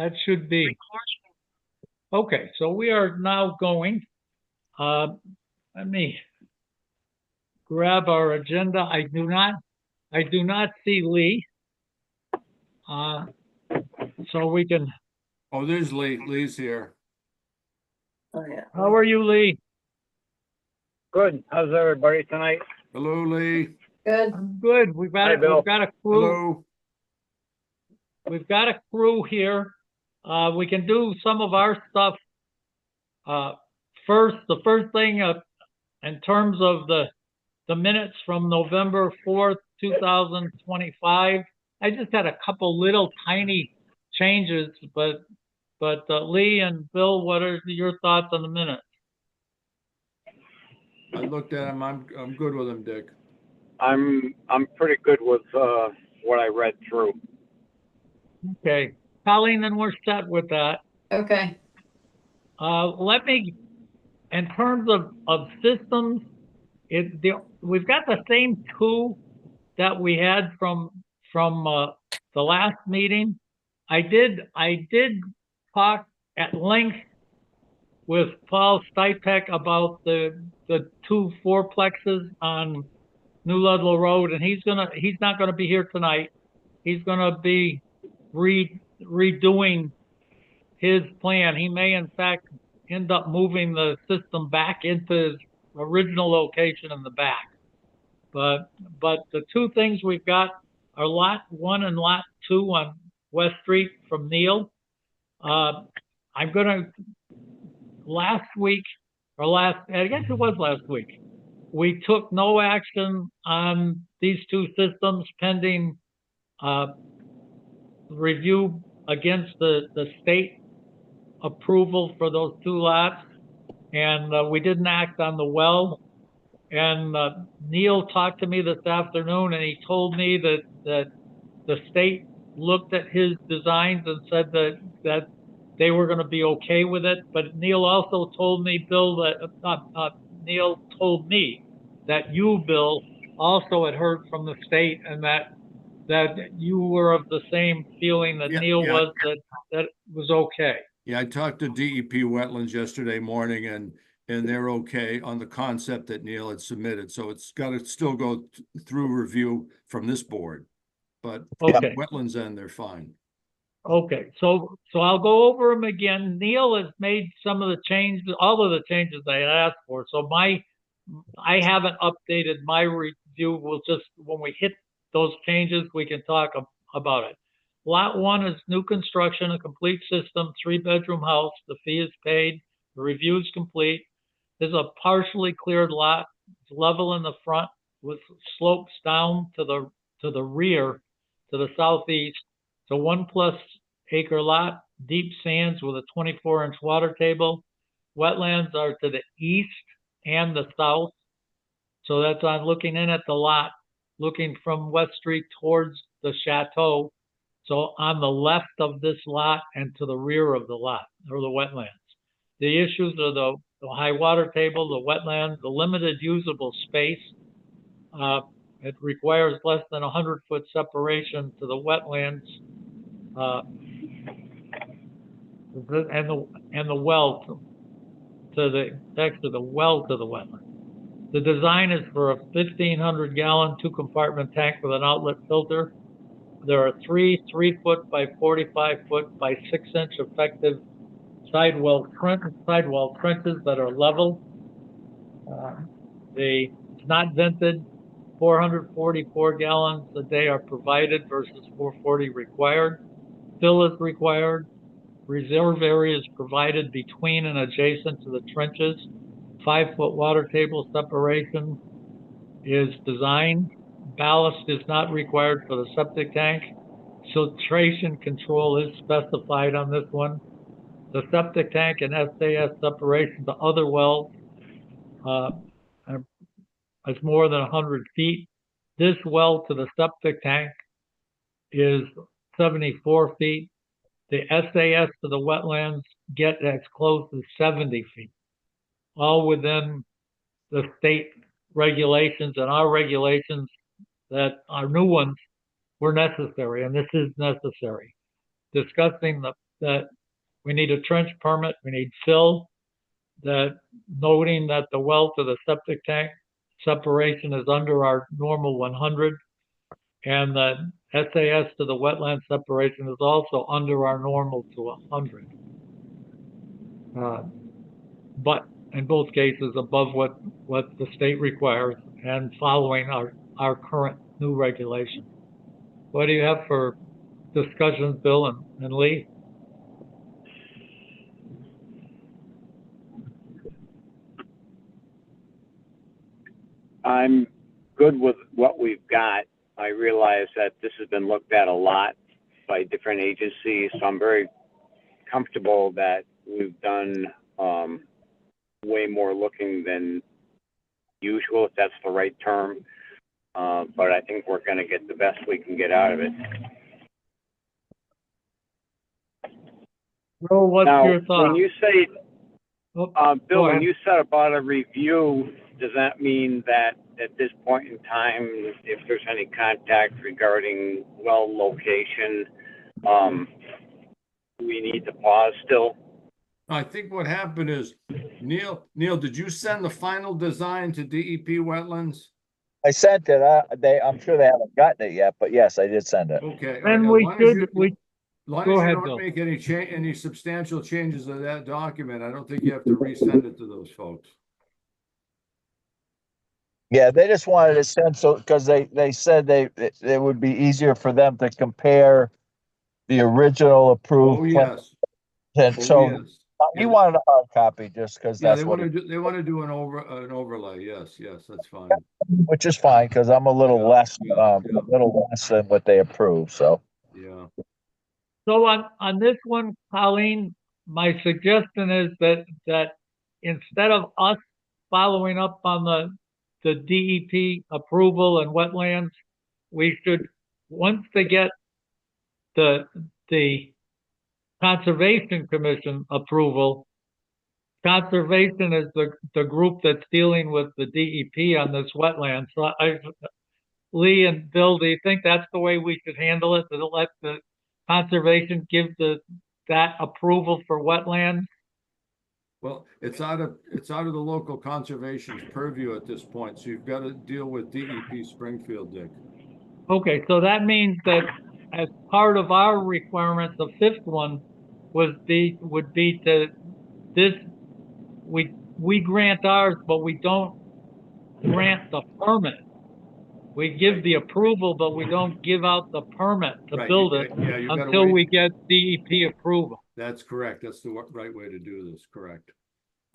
That should be. Okay, so we are now going. Let me grab our agenda. I do not see Lee. So we can. Oh, there's Lee. Lee's here. Oh, yeah. How are you, Lee? Good. How's everybody tonight? Hello, Lee. Good. I'm good. We've got Hi, Bill. we've got a crew. Hello. We've got a crew here. We can do some of our stuff first. The first thing in terms of the minutes from November 4th, 2025. I just had a couple little tiny changes, but Lee and Bill, what are your thoughts on the minutes? I looked at him. I'm good with him, Dick. I'm pretty good with what I read through. Okay, Colleen, then we're set with that. Okay. Let me, in terms of systems, we've got the same two that we had from the last meeting. I did talk at length with Paul Stipek about the two fourplexes on New Ludlow Road, and he's not gonna be here tonight. He's gonna be redoing his plan. He may in fact end up moving the system back into his original location in the back. But the two things we've got are lot 1 and lot 2 on West Street from Neil. I'm gonna, I guess it was last week, we took no action on these two systems pending review against the state approval for those two lots, and we didn't act on the well. And Neil talked to me this afternoon, and he told me that the state looked at his designs and said that they were going to be okay with it. But Neil also told me, Bill, that Neil told me that you, Bill, also had heard from the state, and that you were of the same feeling that Neil was, that was okay. Yeah, I talked to DEP Wetlands yesterday morning, and they're okay on the concept that Neil had submitted. So it's got to still go through review from this board, but Okay. Wetlands end, they're fine. Okay, so I'll go over them again. Neil has made some of the changes, all of the changes I asked for. So I haven't updated my review. We'll just, when we hit those changes, we can talk about it. Lot 1 is new construction, a complete system, 3-bedroom house. The fee is paid. The review is complete. There's a partially cleared lot. It's level in the front with slopes down to the rear, to the southeast. It's a 1+ acre lot, deep sands with a 24-inch water table. Wetlands are to the east and the south. So that's on looking in at the lot, looking from West Street towards the chateau. So on the left of this lot and to the rear of the lot are the wetlands. The issues are the high water table, the wetlands, the limited usable space. It requires less than 100-foot separation to the wetlands, and the well to the well to the wetland. The design is for a 1,500-gallon 2-compartment tank with an outlet filter. There are 3 3-foot by 45-foot by 6-inch effective sidewall trenches that are level. It's not vented. 444 gallons a day are provided versus 440 required. Fill is required. Reserve area is provided between and adjacent to the trenches. 5-foot water table separation is designed. Ballast is not required for the septic tank. Filtration control is specified on this one. The septic tank and SAS separation to other wells is more than 100 feet. This well to the septic tank is 74 feet. The SAS to the wetlands get as close as 70 feet, all within the state regulations, and our regulations that are new ones were necessary, and this is necessary. Discussing that we need a trench permit, we need fill, that noting that the well to the septic tank separation is under our normal 100, and that SAS to the wetland separation is also under our normal to 100. But in both cases above what the state requires and following our current new regulation. What do you have for discussions, Bill and Lee? I'm good with what we've got. I realize that this has been looked at a lot by different agencies, so I'm very comfortable that we've done way more looking than usual, if that's the right term. But I think we're going to get the best we can get out of it. Bill, what's Now, your thought? when you say, Oh, Bill, go when ahead. you said about a review, does that mean that at this point in time, if there's any contact regarding well location, we need to pause still? I think what happened is, Neil, did you send the final design to DEP Wetlands? I sent it. I'm sure they haven't gotten it yet, but yes, I did send it. Okay. And as we long as should, you- we, as long go as you ahead, don't Bill. make any substantial changes to that document, I don't think you have to resend it to those folks. Yeah, they just wanted to send so because they said it would be easier for them to compare the original approved Oh, plan. yes. And Oh, so yes. he wanted a hard copy just because Yeah, that's they what want he, to do an overlay. Yes, that's fine. which is fine because I'm a little Yeah, less yeah. a little less than what they approved. So Yeah. So on this one, Colleen, my suggestion is that instead of us following up on the DEP approval and wetlands, we should, once they get the Conservation Commission approval, Conservation is the group that's dealing with the DEP on this wetland. So Lee and Bill, do you think that's the way we should handle it? To let the Conservation give that approval for wetlands? Well, it's out of the local conservation's purview at this point, so you've got to deal with DEP Springfield, Dick. Okay, so that means that as part of our requirements, the fifth one would be to this, we grant ours, but we don't grant the permit. We give Right. the approval, but we don't give out the permit to Right, build it yeah, you gotta until wait. we get DEP approval. That's correct. That's the right way to do this. Correct.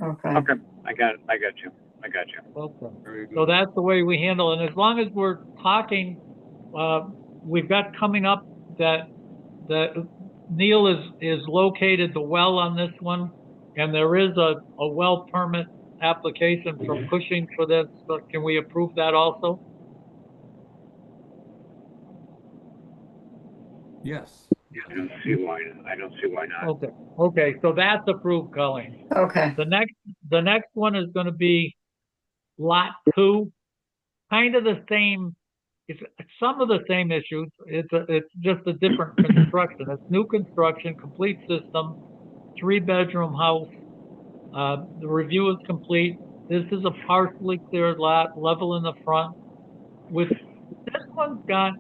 Okay. Okay, I got you. Okay. Very good. So that's the way we handle it. And as long as we're talking, we've got coming up that Neil is located the well on this one, and there is a well permit application for Cushing for this. So can we approve that also? Yes. I don't see why not. Okay. So that's approved, Colleen. Okay. The next one is going to be Lot 2, kind of the same. It's some of the same issues. It's just a different construction. It's new construction, complete system, 3-bedroom house. The review is complete. This is a partially cleared lot, level in the front. With this one's got,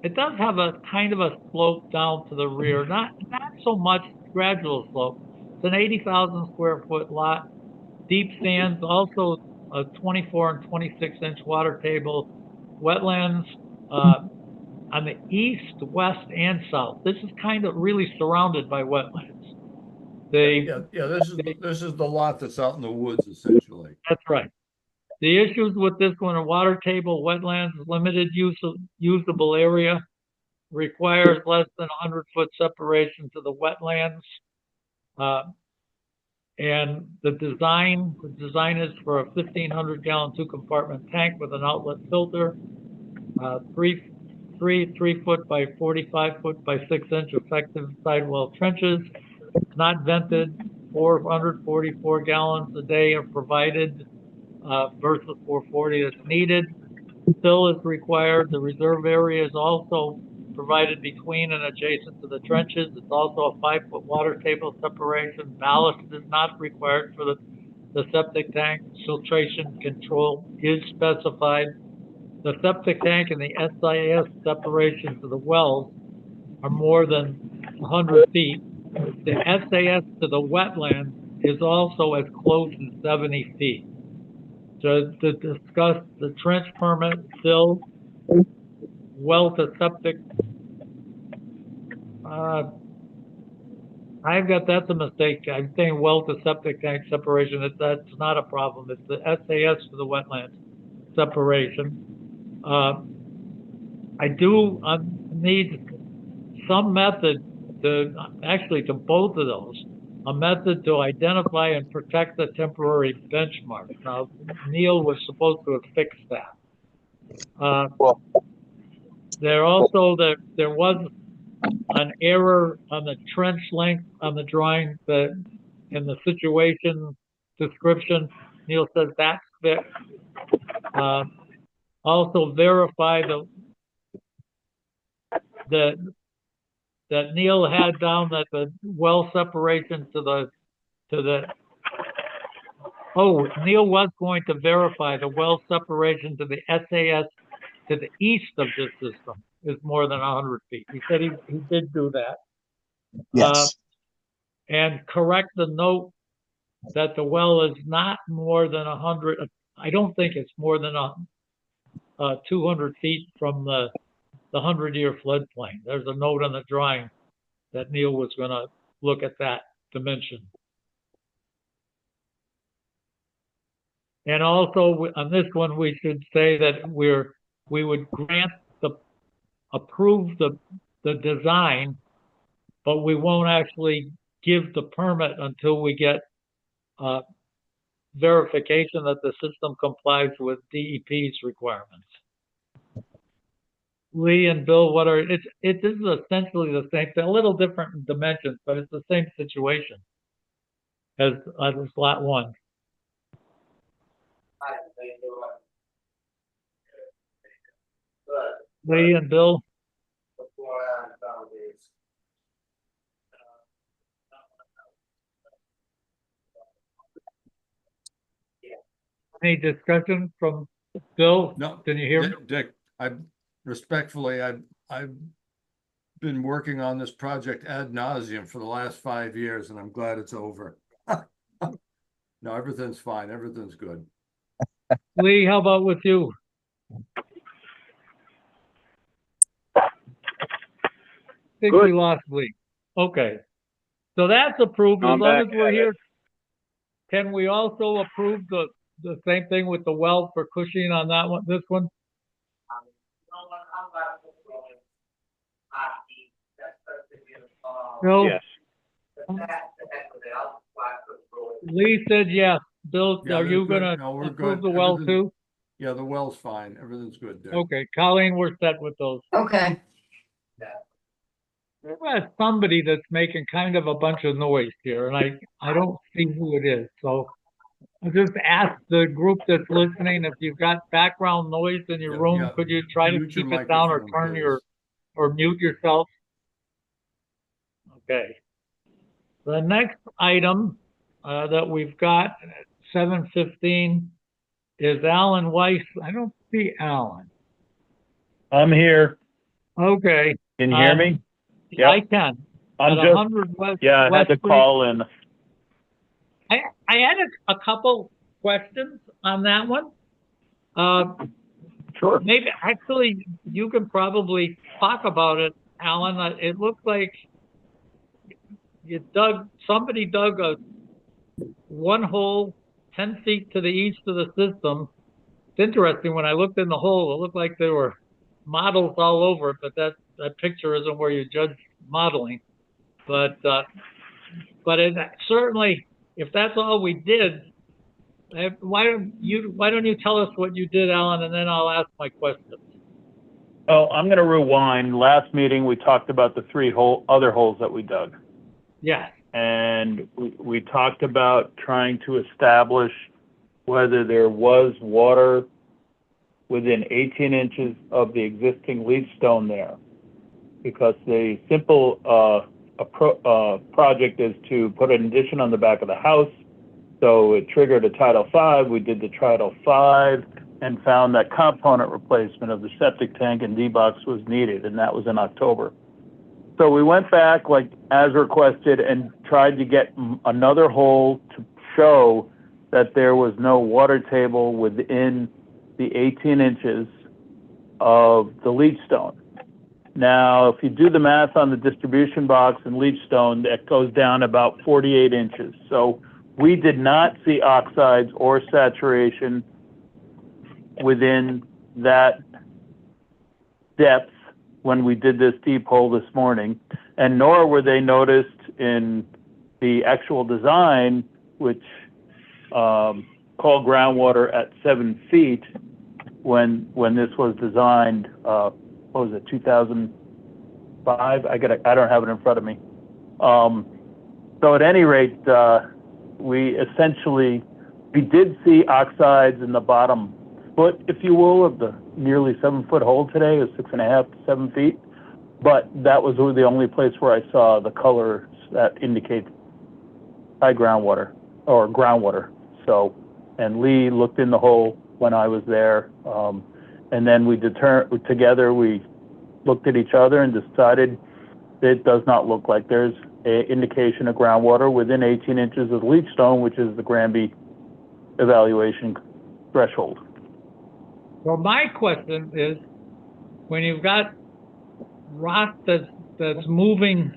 it does have a kind of a slope down to the rear, not so much gradual slope. It's an 80,000 square foot lot, deep sands, also a 24 and 26 inch water table, wetlands on the east, west, and south. This is kind of really surrounded by wetlands. This is the lot that's out in the woods, essentially. That's right. The issues with this one are water table, wetlands, limited usable area, requires less than 100-foot separation to the wetlands. And the design is for a 1,500-gallon 2-compartment tank with an outlet filter, 3 foot by 45 foot by 6 inch effective sidewall trenches, not vented. 444 gallons a day are provided versus 440 that's needed. Fill is required. The reserve area is also provided between and adjacent to the trenches. It's also a 5-foot water table separation. Ballast is not required for the septic tank. Filtration control is specified. The septic tank and the SIS separation to the wells are more than 100 feet. The SAS to the wetland is also as close as 70 feet. To discuss the trench permit, fill, well to septic. I've got, that's a mistake. I'm saying well to septic tank separation. That's not a problem. It's the SAS to the wetland separation. I do need some method to, actually to both of those, a method to identify and protect the temporary benchmark. Now, Neil was supposed to have fixed that. Well- There was an error on the trench length on the drawing that in the situation description. Neil says that's fixed. Also verify that Neil had down that the well separation Neil was going to verify the well separation to the SAS to the east of this system is more than 100 feet. He said he did do that. Yes. And correct the note that the well is not more than 100. I don't think it's more than 200 feet from the 100-year floodplain. There's a note on the drawing that Neil was going to look at that dimension. And also on this one, we should say that we would approve the design, but we won't actually give the permit until we get verification that the system complies with DEP's requirements. Lee and Bill, this is essentially the same thing, a little different in dimensions, but it's the same situation as lot 1. Lee and Bill. Any discussion from Bill? No. Can you hear me? Dick, I've been working on this project ad nauseum for the last 5 years, and I'm glad it's over. No, everything's fine. Everything's good. Lee, how about with you? I think we lost Lee. Okay. So that's approved. As I'm long as back we're at here, it. can we also approve the same thing with the well for Cushing on that one, this one? No, Yes. Lee said yes. Bill, Yeah, are you good. gonna No, we're approve good. the well Everything- too? Yeah, the well's fine. Everything's good, Dick. Okay, Colleen, we're set with those. Okay. There was somebody that's making kind of a bunch of noise here, and I don't see who it is. So I'll just ask the group that's listening, if you've got background noise in your Yeah, room, yeah. could you try to Mute your keep it down or microphone, turn please. or mute yourself? Okay. The next item that we've got at 7:15 is Alan Weiss. I don't see Alan. I'm here. Okay. Can you hear me? Yep. I can. I'm At just, 100 West. yeah, I had West to Street. call in. I had a couple questions on that one. Sure. Maybe actually you can probably talk about it, Alan. It looked like somebody dug one hole 10 feet to the east of the system. It's interesting, when I looked in the hole, it looked like there were models all over it, but that picture isn't where you judge modeling. But it certainly, if that's all we did, why don't you tell us what you did, Alan, and then I'll ask my questions. Oh, I'm going to rewind. Last meeting, we talked about the three other holes that we dug. Yes. And we talked about trying to establish whether there was water within 18 inches of the existing leach stone there. because the simple project is to put an addition on the back of the house. So it triggered a Title V. We did the Title V and found that component replacement of the septic tank and D-box was needed, and that was in October. So we went back, like as requested, and tried to get another hole to show that there was no water table within the 18 inches of the leach stone. Now, if you do the math on the distribution box and leach stone, that goes down about 48 inches. So we did not see oxides or saturation within that depth when we did this deep hole this morning, and nor were they noticed in the actual design, which called groundwater at 7 feet when this was designed. What was it, 2005? I don't have it in front of me. So at any rate, we did see oxides in the bottom foot, if you will, of the nearly 7 foot hole today, is 6.5 to 7 feet. But that was the only place where I saw the colors that indicate high groundwater or groundwater. So, and Lee looked in the hole when I was there. And then we looked at each other and decided it does not look like there's an indication of groundwater within 18 inches of leach stone, which is the Granby evaluation threshold. So my question is, when you've got rock that's moving,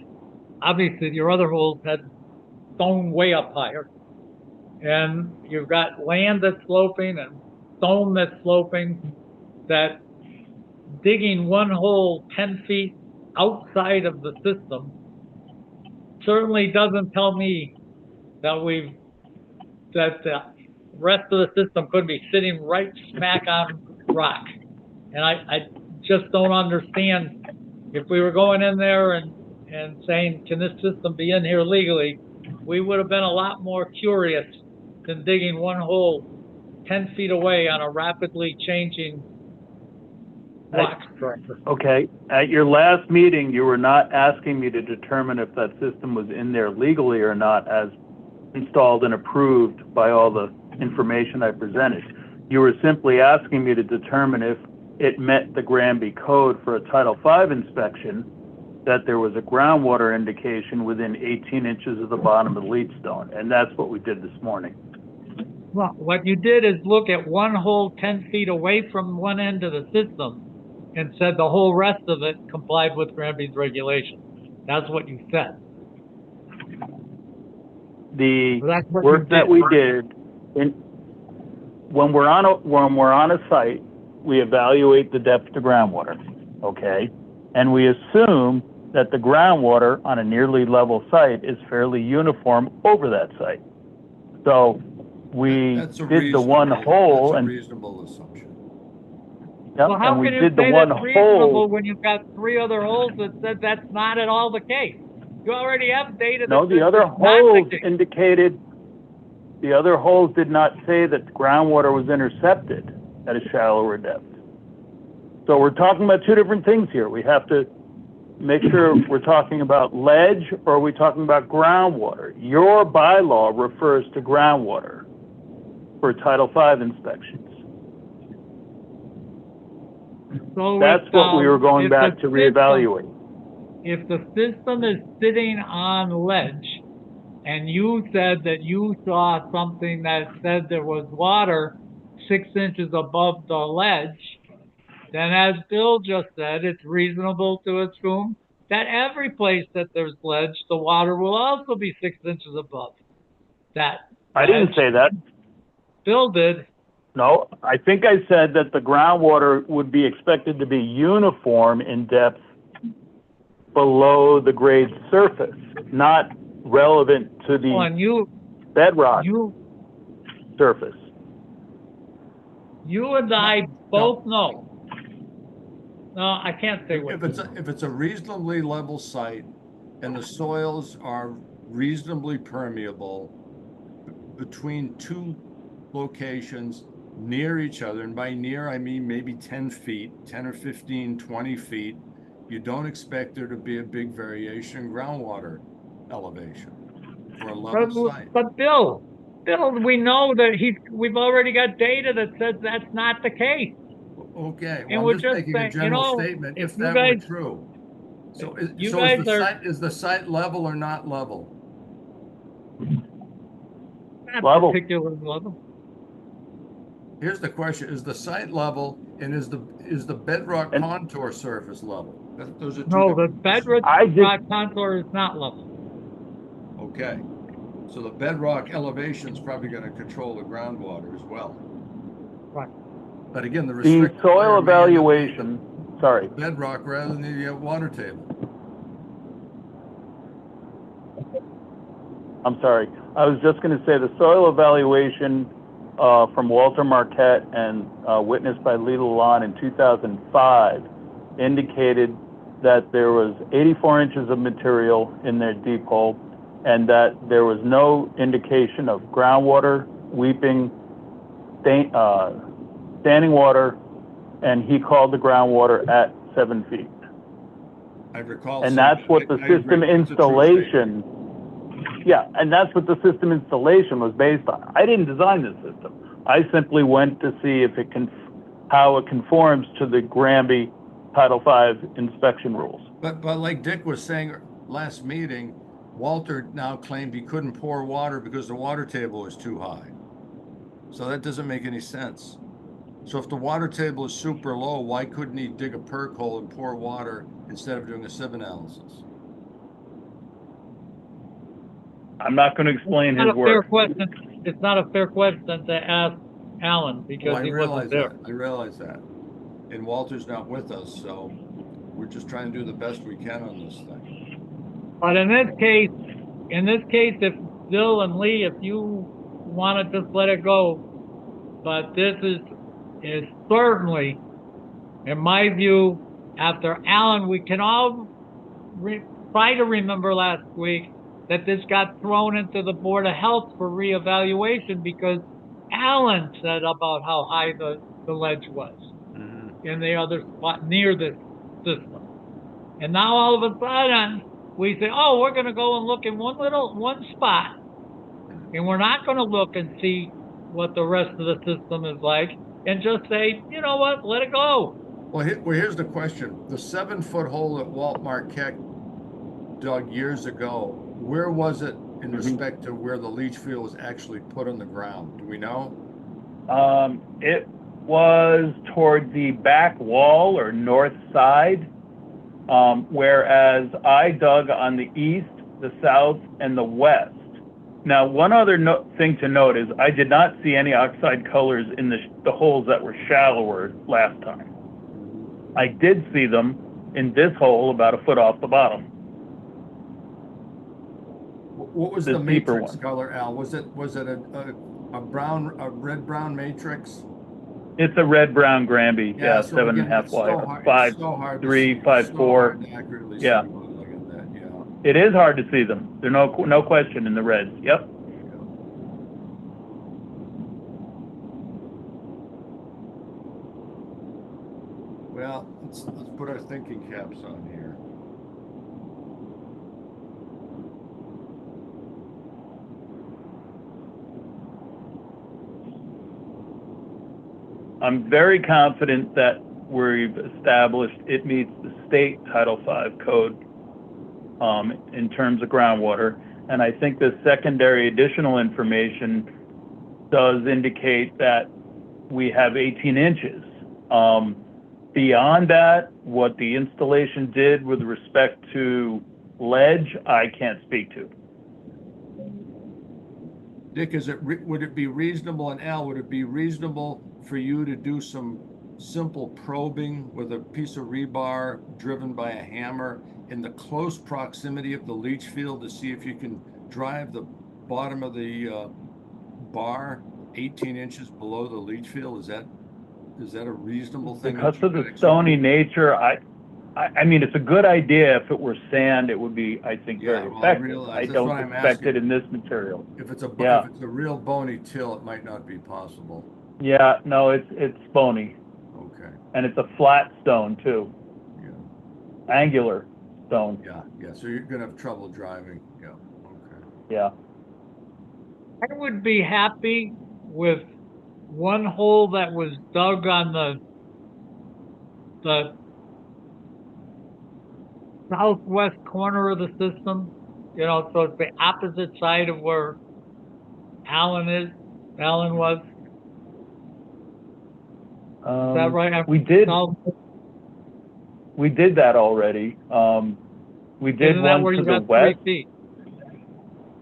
obviously your other holes had stone way up higher, and you've got land that's sloping and stone that's sloping, that digging one hole 10 feet outside of the system certainly doesn't tell me that the rest of the system could be sitting right smack on rock. And I just don't understand, if we were going in there and saying, can this system be in here legally, we would have been a lot more curious than digging one hole 10 feet away on a rapidly changing rock structure. Okay, at your last meeting, you were not asking me to determine if that system was in there legally or not, as installed and approved by all the information I presented. You were simply asking me to determine if it met the Granby code for a Title V inspection, that there was a groundwater indication within 18 inches of the bottom of the leach stone, and that's what we did this morning. Well, what you did is look at one hole 10 feet away from one end of the system and said the whole rest of it complied with Granby's regulations. That's what you said. The That's what work you that we did, when we're on a site, we evaluate the depth to groundwater, okay? And we assume that the groundwater on a nearly level site is fairly uniform over that site. So we did the one hole, that's a and reasonable assumption. yep, Well, how and we can you did the say one that's reasonable hole. when you've got 3 other holes that said that's not at all the case? You already have data that No, the says other it's not holes the case. indicated, the other holes did not say that the groundwater was intercepted at a shallower depth. So we're talking about 2 different things here. We have to make sure we're talking about ledge or are we talking about groundwater. Your bylaw refers to groundwater for Title V inspections. So That's what we were going back to reevaluate. If the system is sitting on ledge, and you said that you saw something that said there was water 6 inches above the ledge, then as Bill just said, it's reasonable to assume that every place that there's ledge, the water will also be 6 inches above that. I didn't say that. Bill did. No, I think I said that the groundwater would be expected to be uniform in depth below the grade surface, not relevant to the bedrock surface. You and I both know. No, I can't say what. If it's a reasonably level site and the soils are reasonably permeable between 2 locations near each other, and by near I mean maybe 10 feet, 10 or 15, 20 feet, you don't expect there to be a big variation in groundwater elevation for a level site. But Bill, we know that we've already got data that says that's not the case. Okay, And well, we're I'm just just making a saying, general statement, if if you that guys, were true. So you so guys is the site level or not level? not Level. particular level. Here's the question, is the site level and is the bedrock And- contour surface level? Those are two No, the different bedrock I contour is not level. Okay, so the bedrock elevation is probably gonna control the groundwater as well. Right. But again, the The restricted soil layer may end up being evaluation, sorry, the bedrock rather than the water table. I'm sorry. I was just going to say the soil evaluation from Walter Marquette and witnessed by Lee Lalonde in 2005 indicated that there was 84 inches of material in their deep hole and that there was no indication of groundwater, weeping, standing water, and he called the groundwater at 7 feet. I recall. And seeing that's that. what the I agree. system That's a true installation, yeah, and that's what the system installation was based on. I didn't design this system. I simply went to see if it how it conforms to the Granby Title V inspection rules. But like Dick was saying last meeting, Walter now claimed he couldn't pour water because the water table was too high. So that doesn't make any sense. So if the water table is super low, why couldn't he dig a perk hole and pour water instead of doing a sieve analysis? I'm not going to explain It's not his a fair work. question. It's not a fair question to ask Alan because he wasn't there. I realize that. And Walter's not with us, so we're just trying to do the best we can on this thing. But in this case, if Bill and Lee, if you want to just let it go, but this is certainly, in my view, after Alan, we can all try to remember last week that this got thrown into the Board of Health for reevaluation because Alan said about how high the ledge was in the other spot near this system. And now all of a sudden we say, oh, we're going to go and look in one spot and we're not going to look and see what the rest of the system is like and just say, you know what, let it go. Well, here's the question. The 7-foot hole that Walt Marquette dug years ago, where was it in respect to where the leach field was actually put on the ground? Do we know? It was toward the back wall or north side, whereas I dug on the east, the south, and the west. Now, one other thing to note is I did not see any oxide colors in the holes that were shallower last time. I did see them in this hole about a foot off the bottom. What was This the deeper matrix one. color, Al? Was it a red-brown matrix? It's a red-brown Granby, yeah, so 7.5 again, it's wide, so hard, 5, it's so hard to 3, see. 5, It's so 4. hard to accurately Yeah. see one like that, yeah. It is hard to see them. There's no question in the reds. Yep. Well, let's put our thinking caps on here. I'm very confident that we've established it meets the state Title V code in terms of groundwater. And I think the secondary additional information does indicate that we have 18 inches. Beyond that, what the installation did with respect to ledge, I can't speak to. Dick, would it be reasonable, and Al, would it be reasonable for you to do some simple probing with a piece of rebar driven by a hammer in the close proximity of the leach field to see if you can drive the bottom of the bar 18 inches below the leach field? Is that a reasonable thing? Because of the stony nature, I mean, it's a good idea. If it were sand, it would be, I think, very effective. I don't expect it in this material. If it's a real bony till, it might not be possible. Yeah, no, it's bony. Okay. And it's a flat stone too. Yeah. angular stone. Yeah, so you're gonna have trouble driving, yeah, okay. Yeah. I would be happy with one hole that was dug on the southwest corner of the system. You know, so it's the opposite side of where Alan was. Is that right? We did South, that already. We did isn't that one where to you the got 3 west. feet?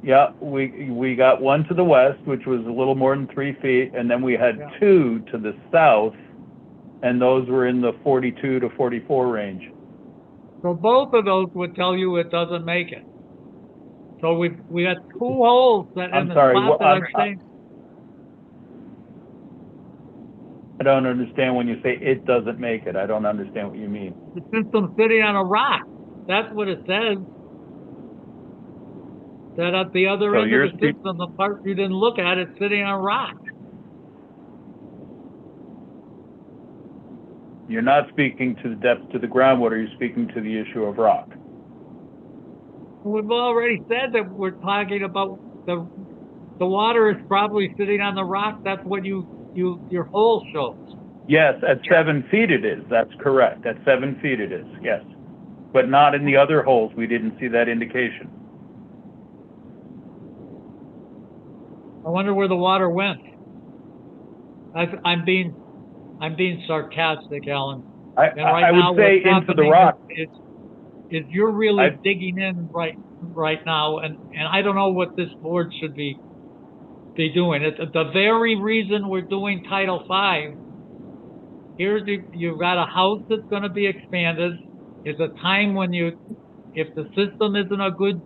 Yeah, we got one to the west, which was a little more than 3 feet, and then we had Yeah. 2 to the south, and those were in the 42 to 44 range. So both of those would tell you it doesn't make it. So we got 2 holes that in I'm the sorry, spot that I'm saying. I don't understand when you say it doesn't make it. I don't understand what you mean. The system's sitting on a rock. That's what it says. That at the other So end you're of the system, the part you didn't look at, it's sitting on a rock. You're not speaking to the depth to the groundwater, you're speaking to the issue of rock. We've already said that we're talking about the water is probably sitting on the rock. That's what your hole shows. Yes, at 7 feet it is, that's correct. At 7 feet it is, yes. But not in the other holes, we didn't see that indication. I wonder where the water went. I'm being sarcastic, Alan. And right I now, would say what's into the happening rock. is you're really I've- digging in right now, and I don't know what this board should be doing. It's the very reason we're doing Title V. You've got a house that's going to be expanded. It's a time when if the system isn't a good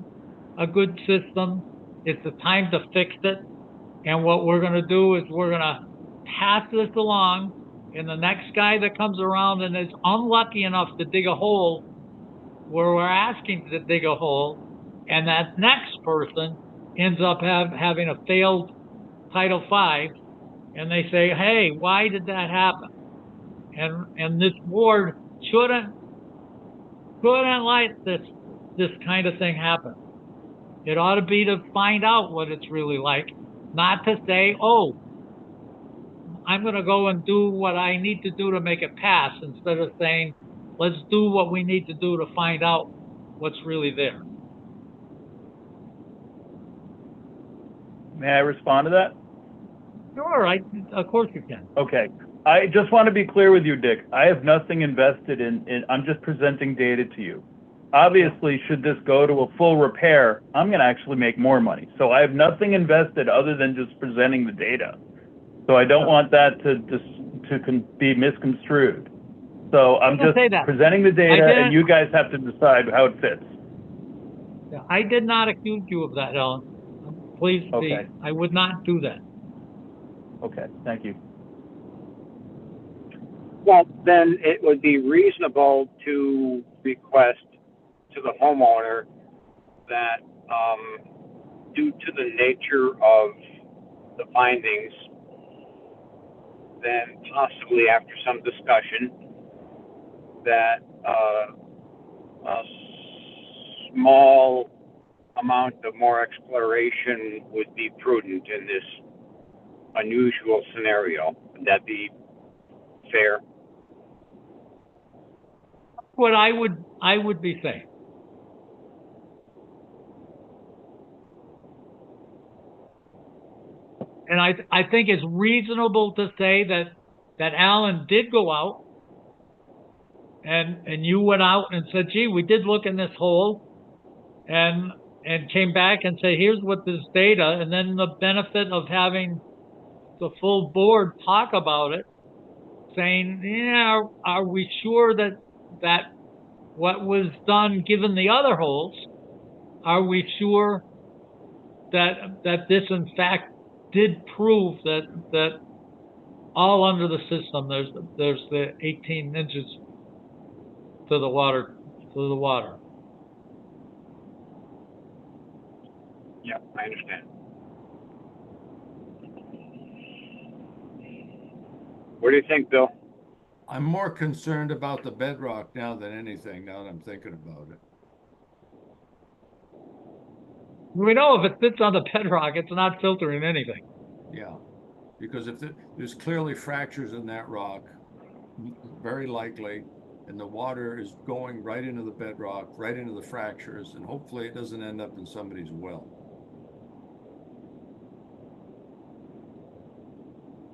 system, it's the time to fix it. And what we're going to do is we're going to pass this along, and the next guy that comes around and is unlucky enough to dig a hole where we're asking to dig a hole, and that next person ends up having a failed Title V, and they say, hey, why did that happen? And this board couldn't let this kind of thing happen. It ought to be to find out what it's really like, not to say, oh, I'm going to go and do what I need to do to make it pass, instead of saying, let's do what we need to do to find out what's really there. May I respond to that? Sure, of course you can. Okay. I just want to be clear with you, Dick. I have nothing invested in I'm just presenting data to you. Obviously, should this go to a full repair, I'm going to actually make more money. So I have nothing invested other than just presenting the data. So I don't want that to be misconstrued. So I'm just presenting the data, and you guys have to decide how it fits. I did not accuse you of that, Ellen. Please, Okay. I would not do that. Okay, thank you. Well, then it would be reasonable to request to the homeowner that, due to the nature of the findings, then possibly after some discussion, that a small amount of more exploration would be prudent in this unusual scenario. Would that be fair? What I would be saying. And I think it's reasonable to say that Alan did go out and you went out and said, gee, we did look in this hole and came back and say, here's what this data, and then the benefit of having the full board talk about it, saying, yeah, are we sure that what was done given the other holes, are we sure that this in fact did prove that all under the system there's the 18 inches to the water. Yeah, I understand. What do you think, Bill? I'm more concerned about the bedrock now than anything, now that I'm thinking about it. We know if it sits on the bedrock, it's not filtering anything. Yeah, because if there's clearly fractures in that rock, very likely, and the water is going right into the bedrock, right into the fractures, and hopefully it doesn't end up in somebody's well.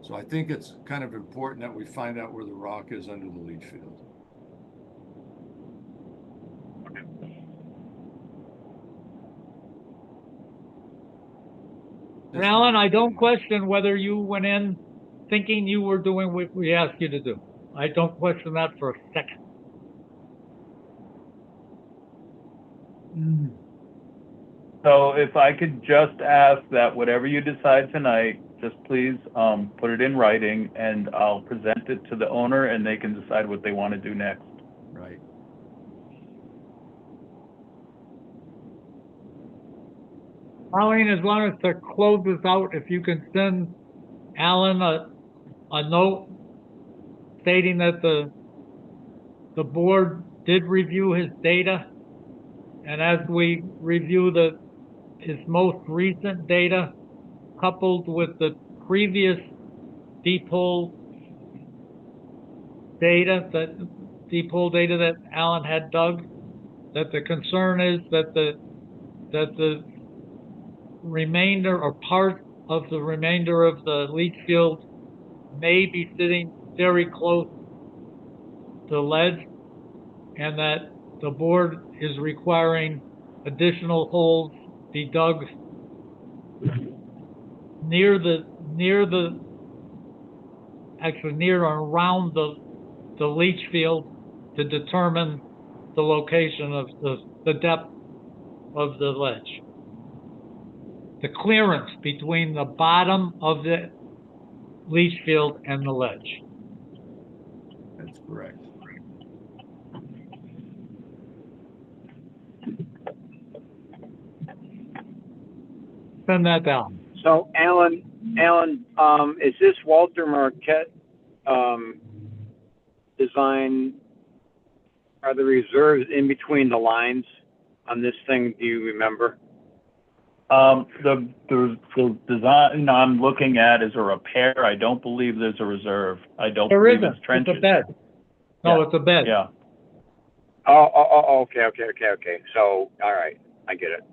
So I think it's kind of important that we find out where the rock is under the leach field. And Alan, I don't question whether you went in thinking you were doing what we asked you to do. I don't question that for a second. So if I could just ask that whatever you decide tonight, just please put it in writing, and I'll present it to the owner, and they can decide what they want to do next. Right. Colleen, as long as to close this out, if you can send Alan a note stating that the board did review his data, and as we review his most recent data, coupled with the previous deep hole data that Alan had dug, that the concern is that the remainder or part of the remainder of the leach field may be sitting very close to ledge, and that the board is requiring additional holes be dug near or around the leach field to determine the location of the depth of the ledge. The clearance between the bottom of the leach field and the ledge. That's correct. Send that down. So Alan, is this Walter Marquette design? Are the reserves in between the lines on this thing? Do you remember? The design I'm looking at is a repair. I don't believe there's a reserve. I don't There believe isn't. it's trenches. It's a bed. No, Yeah. it's a bed. Yeah. Oh, okay. So, all right, I get it.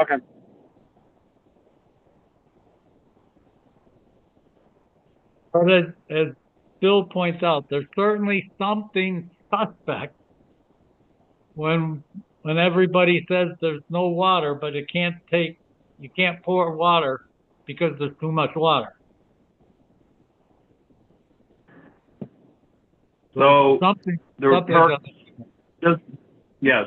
Okay. But as Bill points out, there's certainly something suspect when everybody says there's no water, but you can't pour water because there's too much water. So something the something perk,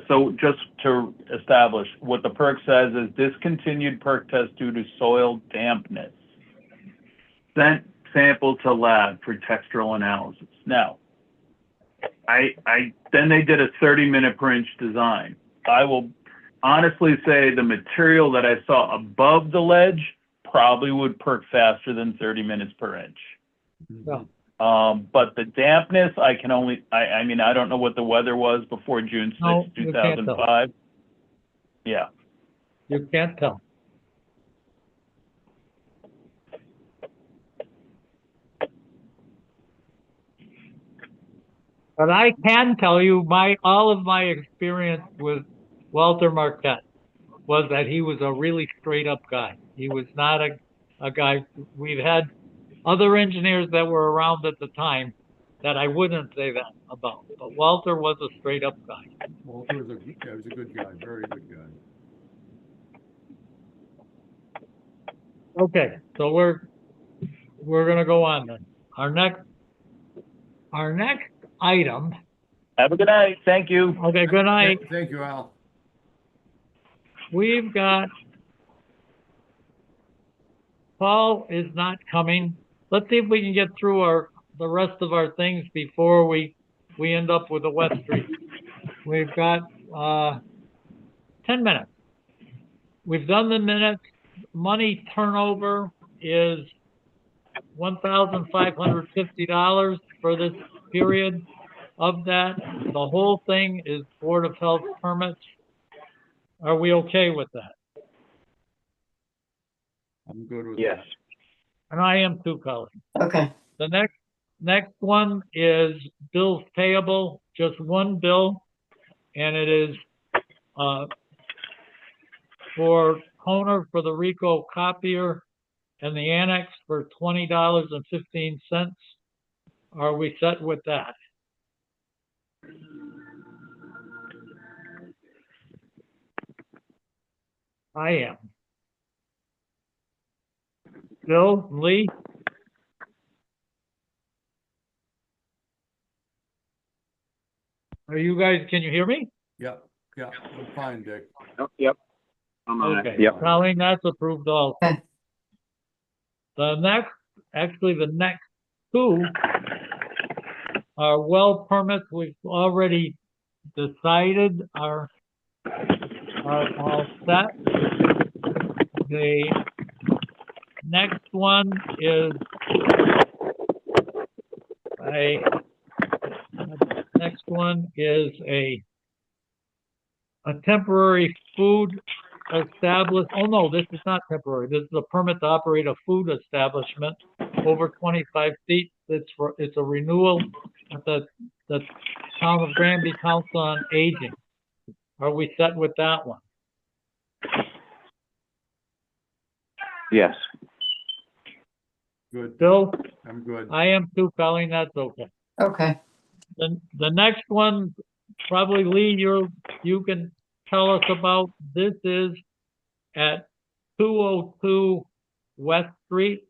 so just to establish, what the perk says is discontinued perk test due to soil dampness. Sent sample to lab for textural analysis. Now, then they did a 30-minute per inch design. I will honestly say the material that I saw above the ledge probably would perk faster than 30 minutes per inch. Yeah. But the dampness, I mean, I don't know what the weather was before June 6, No, you can't 2005. Yeah. You can't tell. But I can tell you all of my experience with Walter Marquette was that he was a really straight up guy. He was not a guy. We've had other engineers that were around at the time that I wouldn't say that about. But Walter was a straight up guy. Walter was a good guy, very good guy. Okay, so we're gonna go on then. Our next item. Have a good night. Thank you. Okay, good night. Thank you, Al. We've got Paul is not coming. Let's see if we can get through the rest of our things before we end up with the West Street. We've got 10 minutes. We've done the minutes. Money turnover is $1,550 for this period. Of that, the whole thing is Board of Health permits. Are we okay with that? I'm good with Yes. that. And I am too, Colin. Okay, The next one is bills payable, just one bill, and it is for Honer for the Rico copier and the annex for $20.15. Are we set with that? I am. Bill, Lee? Are you guys, can you hear me? Yeah, I'm fine, Dick. Oh, yep. I'm on it. Okay, Yep. Colleen, that's approved also. Okay. The next two are well permits. We've already decided are all set. The next one is a temporary food establish, oh no, this is not temporary. This is a permit to operate a food establishment over 25 feet. It's a renewal at the Town of Granby Council on Aging. Are we set with that one? Yes. Good, Bill? I'm good. I am too, Colleen, that's okay. okay. The next one, probably Lee, you can tell us about. This is at 202 West Street.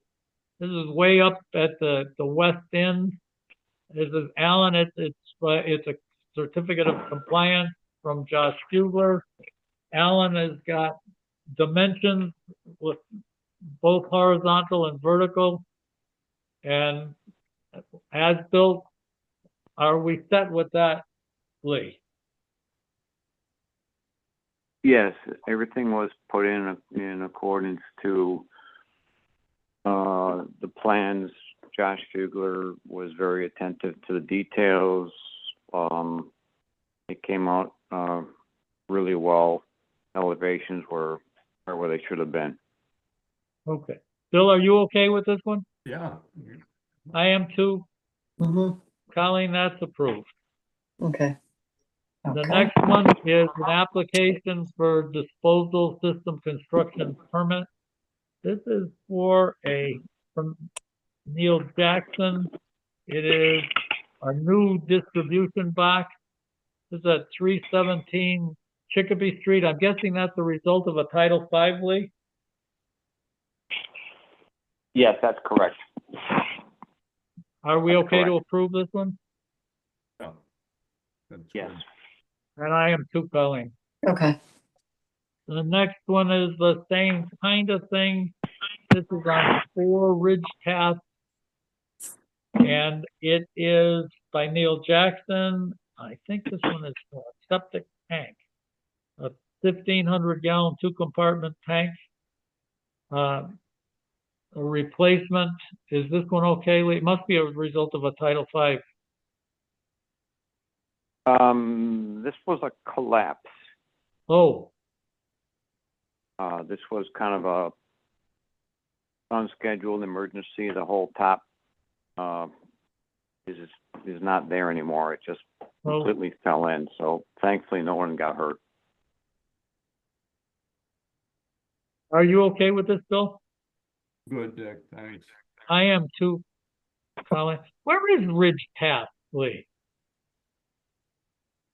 This is way up at the west end. This is Alan. It's a certificate of compliance from Josh Fugler. Alan has got dimensions with both horizontal and vertical, and as built. Are we set with that, Lee? Yes, everything was put in accordance to the plans. Josh Fugler was very attentive to the details. It came out really well. Elevations were where they should have been. Okay. Bill, are you okay with this one? Yeah, I am too. Mm-hmm. Colleen, that's approved. Okay. The Okay. next one is an application for disposal system construction permit. This is from Neil Jackson. It is a new distribution box. This is at 317 Chicopee Street. I'm guessing that's a result of a Title V, Lee? Yes, that's correct. Are we That's okay to correct. approve this one? yeah. That's Yes. good. And I am too, Colleen. Okay. The next one is the same kind of thing. This is on 4 Ridge Path. And it is by Neil Jackson. I think this one is for a septic tank. A 1,500-gallon 2-compartment tank. A replacement. Is this one okay, Lee? It must be a result of a Title V. This was a collapse. Oh, This was kind of a unscheduled emergency. The whole top is not there anymore. It just well, completely fell in. So thankfully, no one got hurt. are you okay with this, Bill? Good, Dick, thanks. I am too, Colin. Where is Ridge Path, Lee?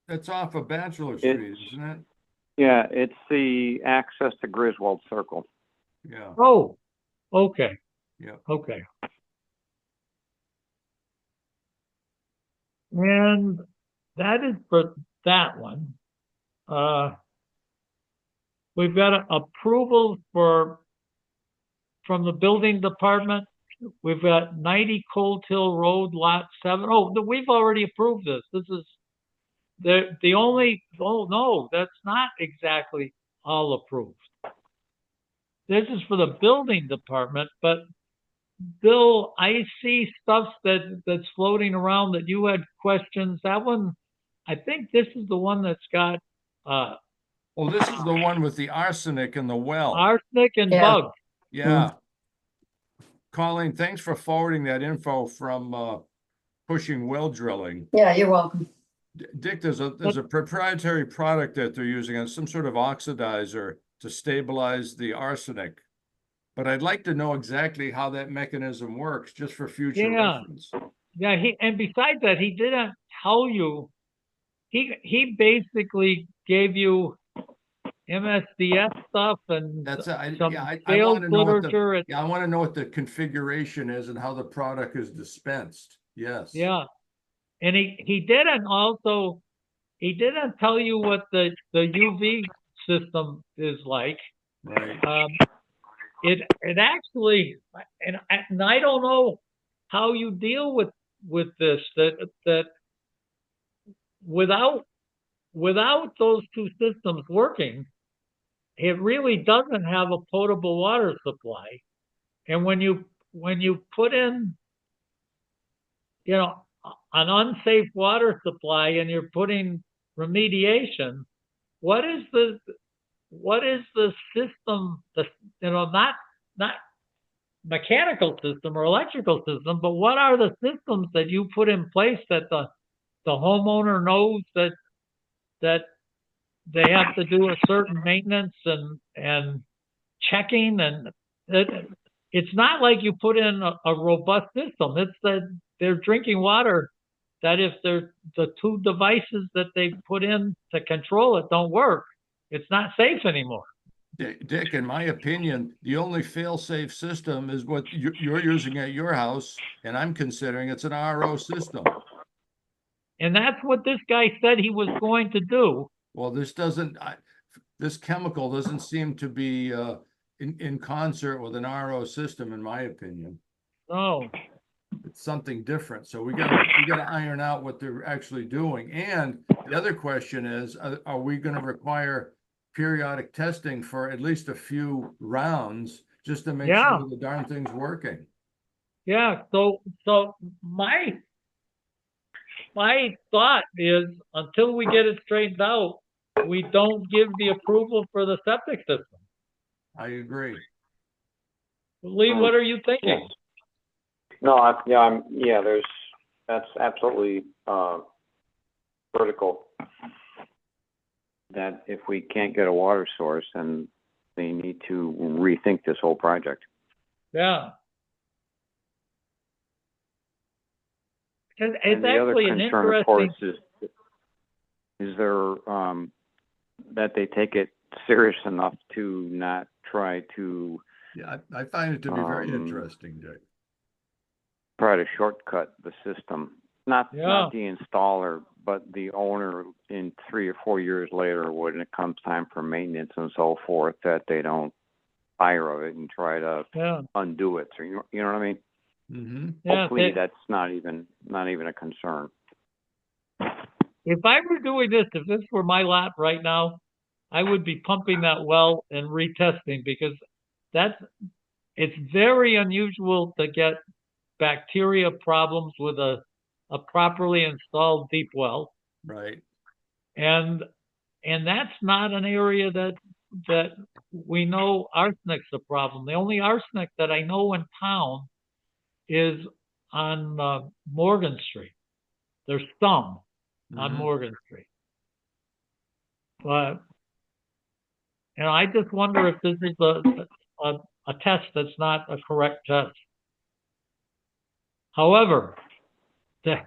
That's off of Bachelor Street, isn't it? Yeah, it's the access to Griswold Circle. Yeah, Oh, okay. yeah. Okay. And that is for that one. We've got an approval from the building department. We've got 90 Cold Hill Road, Lot 7. Oh, we've already approved this. This is the only, oh no, that's not exactly all approved. This is for the building department, but Bill, I see stuff that's floating around that you had questions. That one, I think this is the one that's got, Well, this is the one with the arsenic in the well. arsenic and Yeah. bugs. Yeah. Colleen, thanks for forwarding that info from Pushing Well Drilling. Yeah, you're welcome. Dick, there's a proprietary product that they're using on some sort of oxidizer to stabilize the arsenic. But I'd like to know exactly how that mechanism works, just for future Yeah. reference. Yeah, and besides that, he didn't tell you. He basically gave you MSDS stuff and That's I some yeah, I sales want to know what the literature. I want to know what the configuration is and how the product is dispensed. Yes. Yeah, and he didn't tell you what the UV system is like. Right. It actually, and I don't know how you deal with this, that without those two systems working, it really doesn't have a potable water supply. And when you put in, you know, an unsafe water supply and you're putting remediation, what is the system, not mechanical system or electrical system, but what are the systems that you put in place that the homeowner knows that they have to do a certain maintenance and checking, and it's not like you put in a robust system. It's that they're drinking water that if the two devices that they put in to control it don't work, it's not safe anymore. Dick, in my opinion, the only fail-safe system is what you're using at your house, and I'm considering it's an RO system. And that's what this guy said he was going to do. Well, this chemical doesn't seem to be in concert with an RO system, in my opinion. Oh, It's something different. So we gotta iron out what they're actually doing. And the other question is, are we gonna require periodic testing for at least a few rounds just to make Yeah. sure the darn thing's working? yeah. So my thought is, until we get it straightened out, we don't give the approval for the septic system. I agree. Lee, what are you thinking? Yes. No, that's absolutely, critical. That if we can't get a water source, then they need to rethink this whole project. Yeah. It's And the other actually an concern, of course, interesting. is there, that they take it serious enough to not try to Yeah, I find it to be very Um, interesting, Dick. try to shortcut the system. Not Yeah. the installer, but the owner in 3 or 4 years later, when it comes time for maintenance and so forth, that they don't tire of it and try to Yeah. undo it. So you know what I mean? Mm-hmm. Yeah. Hopefully that's not even a concern. If I were doing this, if this were my lot right now, I would be pumping that well and retesting, because it's very unusual to get bacteria problems with a properly installed deep well. Right. And that's not an area that we know arsenic's a problem. The only arsenic that I know in town is on Morgan Street. There's some on Mhm. Morgan Street. But I just wonder if this is a test that's not a correct test. However, the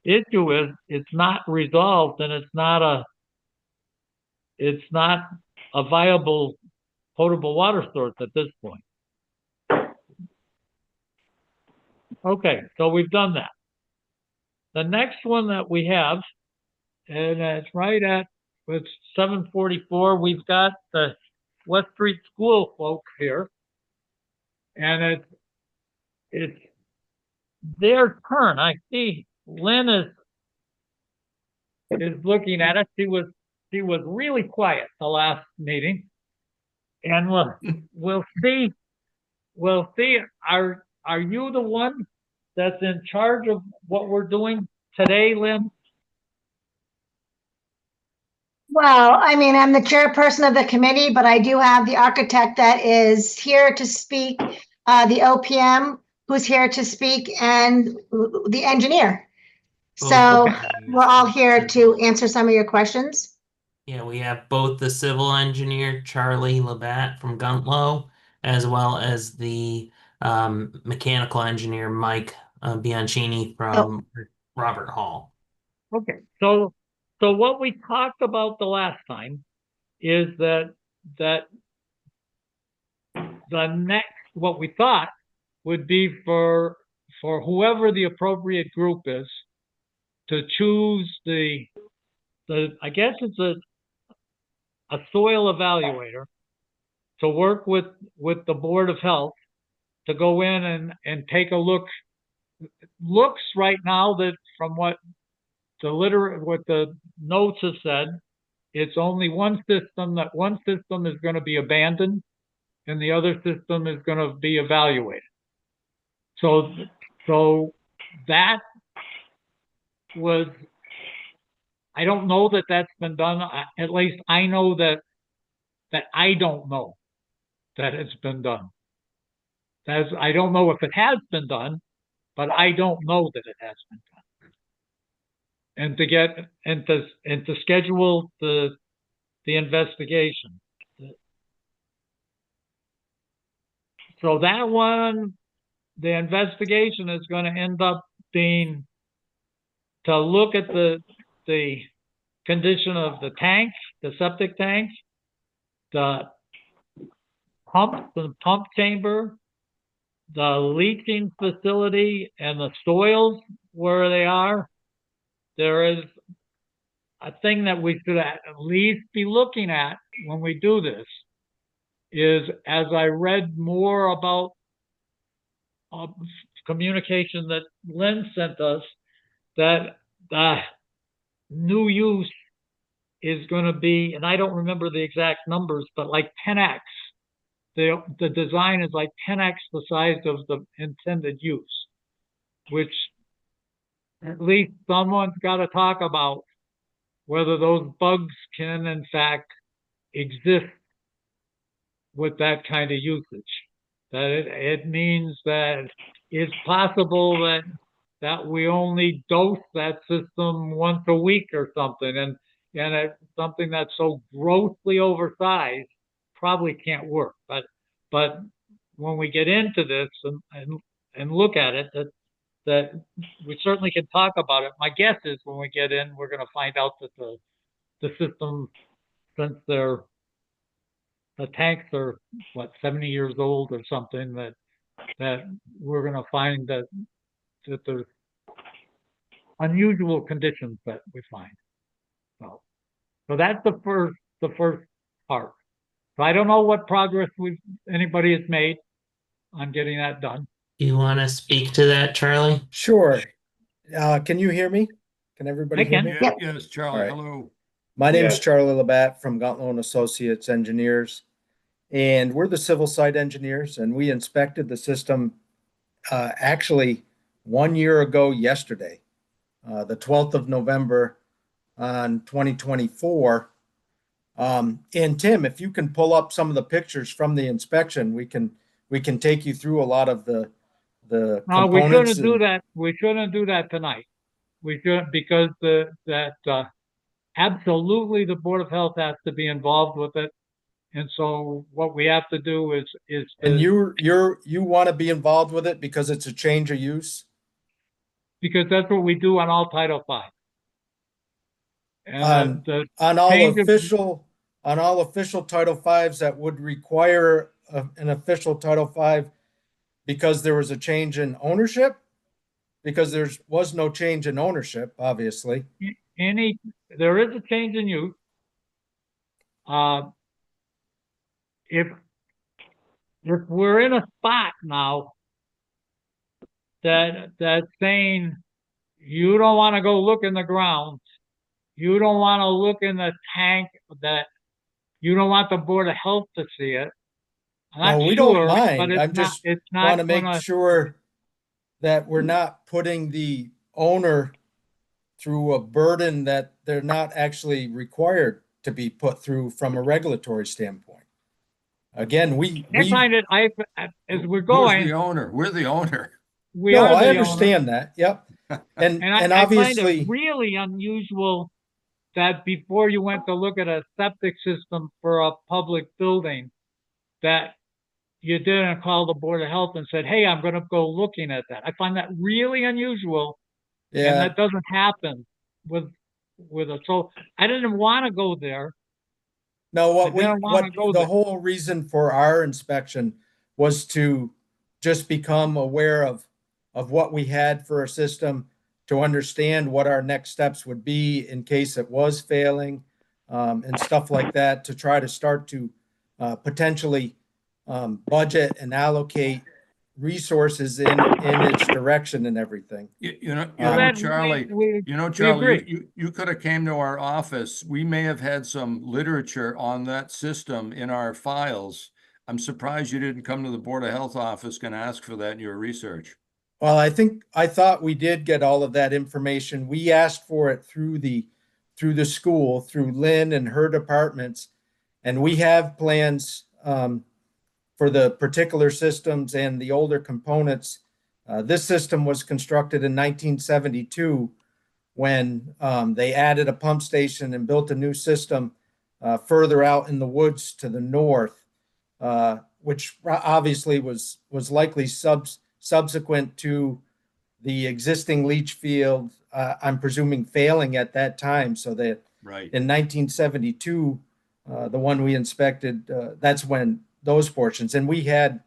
issue is it's not resolved, and it's not a viable potable water source at this point. Okay, so we've done that. The next one that we have, and it's right at, it's 7:44. We've got the West Street School folks here, and it's their turn. I see Lynn is looking at it. She was really quiet the last meeting, and we'll see well, see, are you the one that's in charge of what we're doing today, Lynn? Well, I mean, I'm the chairperson of the committee, but I do have the architect that is here to speak, the OPM who's here to speak, and the engineer. So Okay. we're all here to answer some of your questions. Yeah, we have both the civil engineer, Charlie Labatt from Guntlow, as well as the mechanical engineer, Mike Bianchini from Robert Hall. Okay, so what we talked about the last time is that the next, what we thought would be for whoever the appropriate group is to choose the I guess it's a soil evaluator to work with the Board of Health to go in and take a look. Looks right now that from what the notes have said, it's only one system is going to be abandoned and the other system is going to be evaluated. So that was, I don't know that that's been done. At least I know that I don't know that it's been done. I don't know if it has been done, but I don't know that it has been done. And to get and to schedule the investigation. So that one, the investigation is going to end up being to look at the condition of the tank, the septic tank, the pump chamber, the leaching facility, and the soils where they are. There is a thing that we should at least be looking at when we do this is, as I read more about communication that Lynn sent us, that the new use is going to be, and I don't remember the exact numbers, but like 10x. The design is like 10x the size of the intended use, which at least someone's got to talk about whether those bugs can in fact exist with that kind of usage. That it means that it's possible that we only dose that system once a week or something, and it's something that's so grossly oversized probably can't work. But when we get into this and look at it, that we certainly can talk about it. My guess is when we get in, we're going to find out that the system, since the tanks are what 70 years old or something, that we're going to find that there's unusual conditions that we find. So that's the first part. So I don't know what progress anybody has made on getting that done. Do you want to speak to that, Charlie? Sure. Can you hear me? Can everybody I hear can. me? Yeah, yes, Charlie, All right. hello. My name is Yes. Charlie Labatt from Guntlow and Associates Engineers, and we're the civil site engineers, and we inspected the system actually 1 year ago yesterday, the 12th of November on 2024. And Tim, if you can pull up some of the pictures from the inspection, we can take you through a lot of the No, we components. shouldn't do that. We shouldn't do that tonight. We shouldn't, because absolutely the Board of Health has to be involved with it. And so what we have to do is And you want to be involved with it because it's a change of use? because that's what we do on all Title V. And On all change of- official Title Vs that would require an official Title V because there was a change in ownership? Because there was no change in ownership, obviously. there is a change in use. If we're in a spot now that's saying you don't want to go look in the ground, you don't want to look in the tank, that you don't want the Board of Health to see it, I'm not No, we don't sure, but mind. it's I'm not, just it's want to not make gonna, sure that we're not putting the owner through a burden that they're not actually required to be put through from a regulatory standpoint. Again, I find it, as we're Who's going, the owner? We're the owner. we no, are I the owner. understand that. Yep. And And and I find it obviously, really unusual that before you went to look at a septic system for a public building, that you didn't call the Board of Health and said, hey, I'm gonna go looking at that. I find that really unusual, and yeah, that doesn't happen with a, so I didn't want to go there. no, I didn't want to go the there. whole reason for our inspection was to just become aware of what we had for a system, to understand what our next steps would be in case it was failing, and stuff like that, to try to start to potentially budget and allocate resources in its direction and everything. Well, that, Charlie, we Charlie, agree. you could have came to our office. We may have had some literature on that system in our files. I'm surprised you didn't come to the Board of Health office and ask for that in your research. Well, I thought we did get all of that information. We asked for it through the school, through Lynn and her departments, and we have plans for the particular systems and the older components. This system was constructed in 1972 when they added a pump station and built a new system further out in the woods to the north, which obviously was likely subsequent to the existing leach field, I'm presuming failing at that time, so that Right. in 1972, the one we inspected, that's when those portions, and we had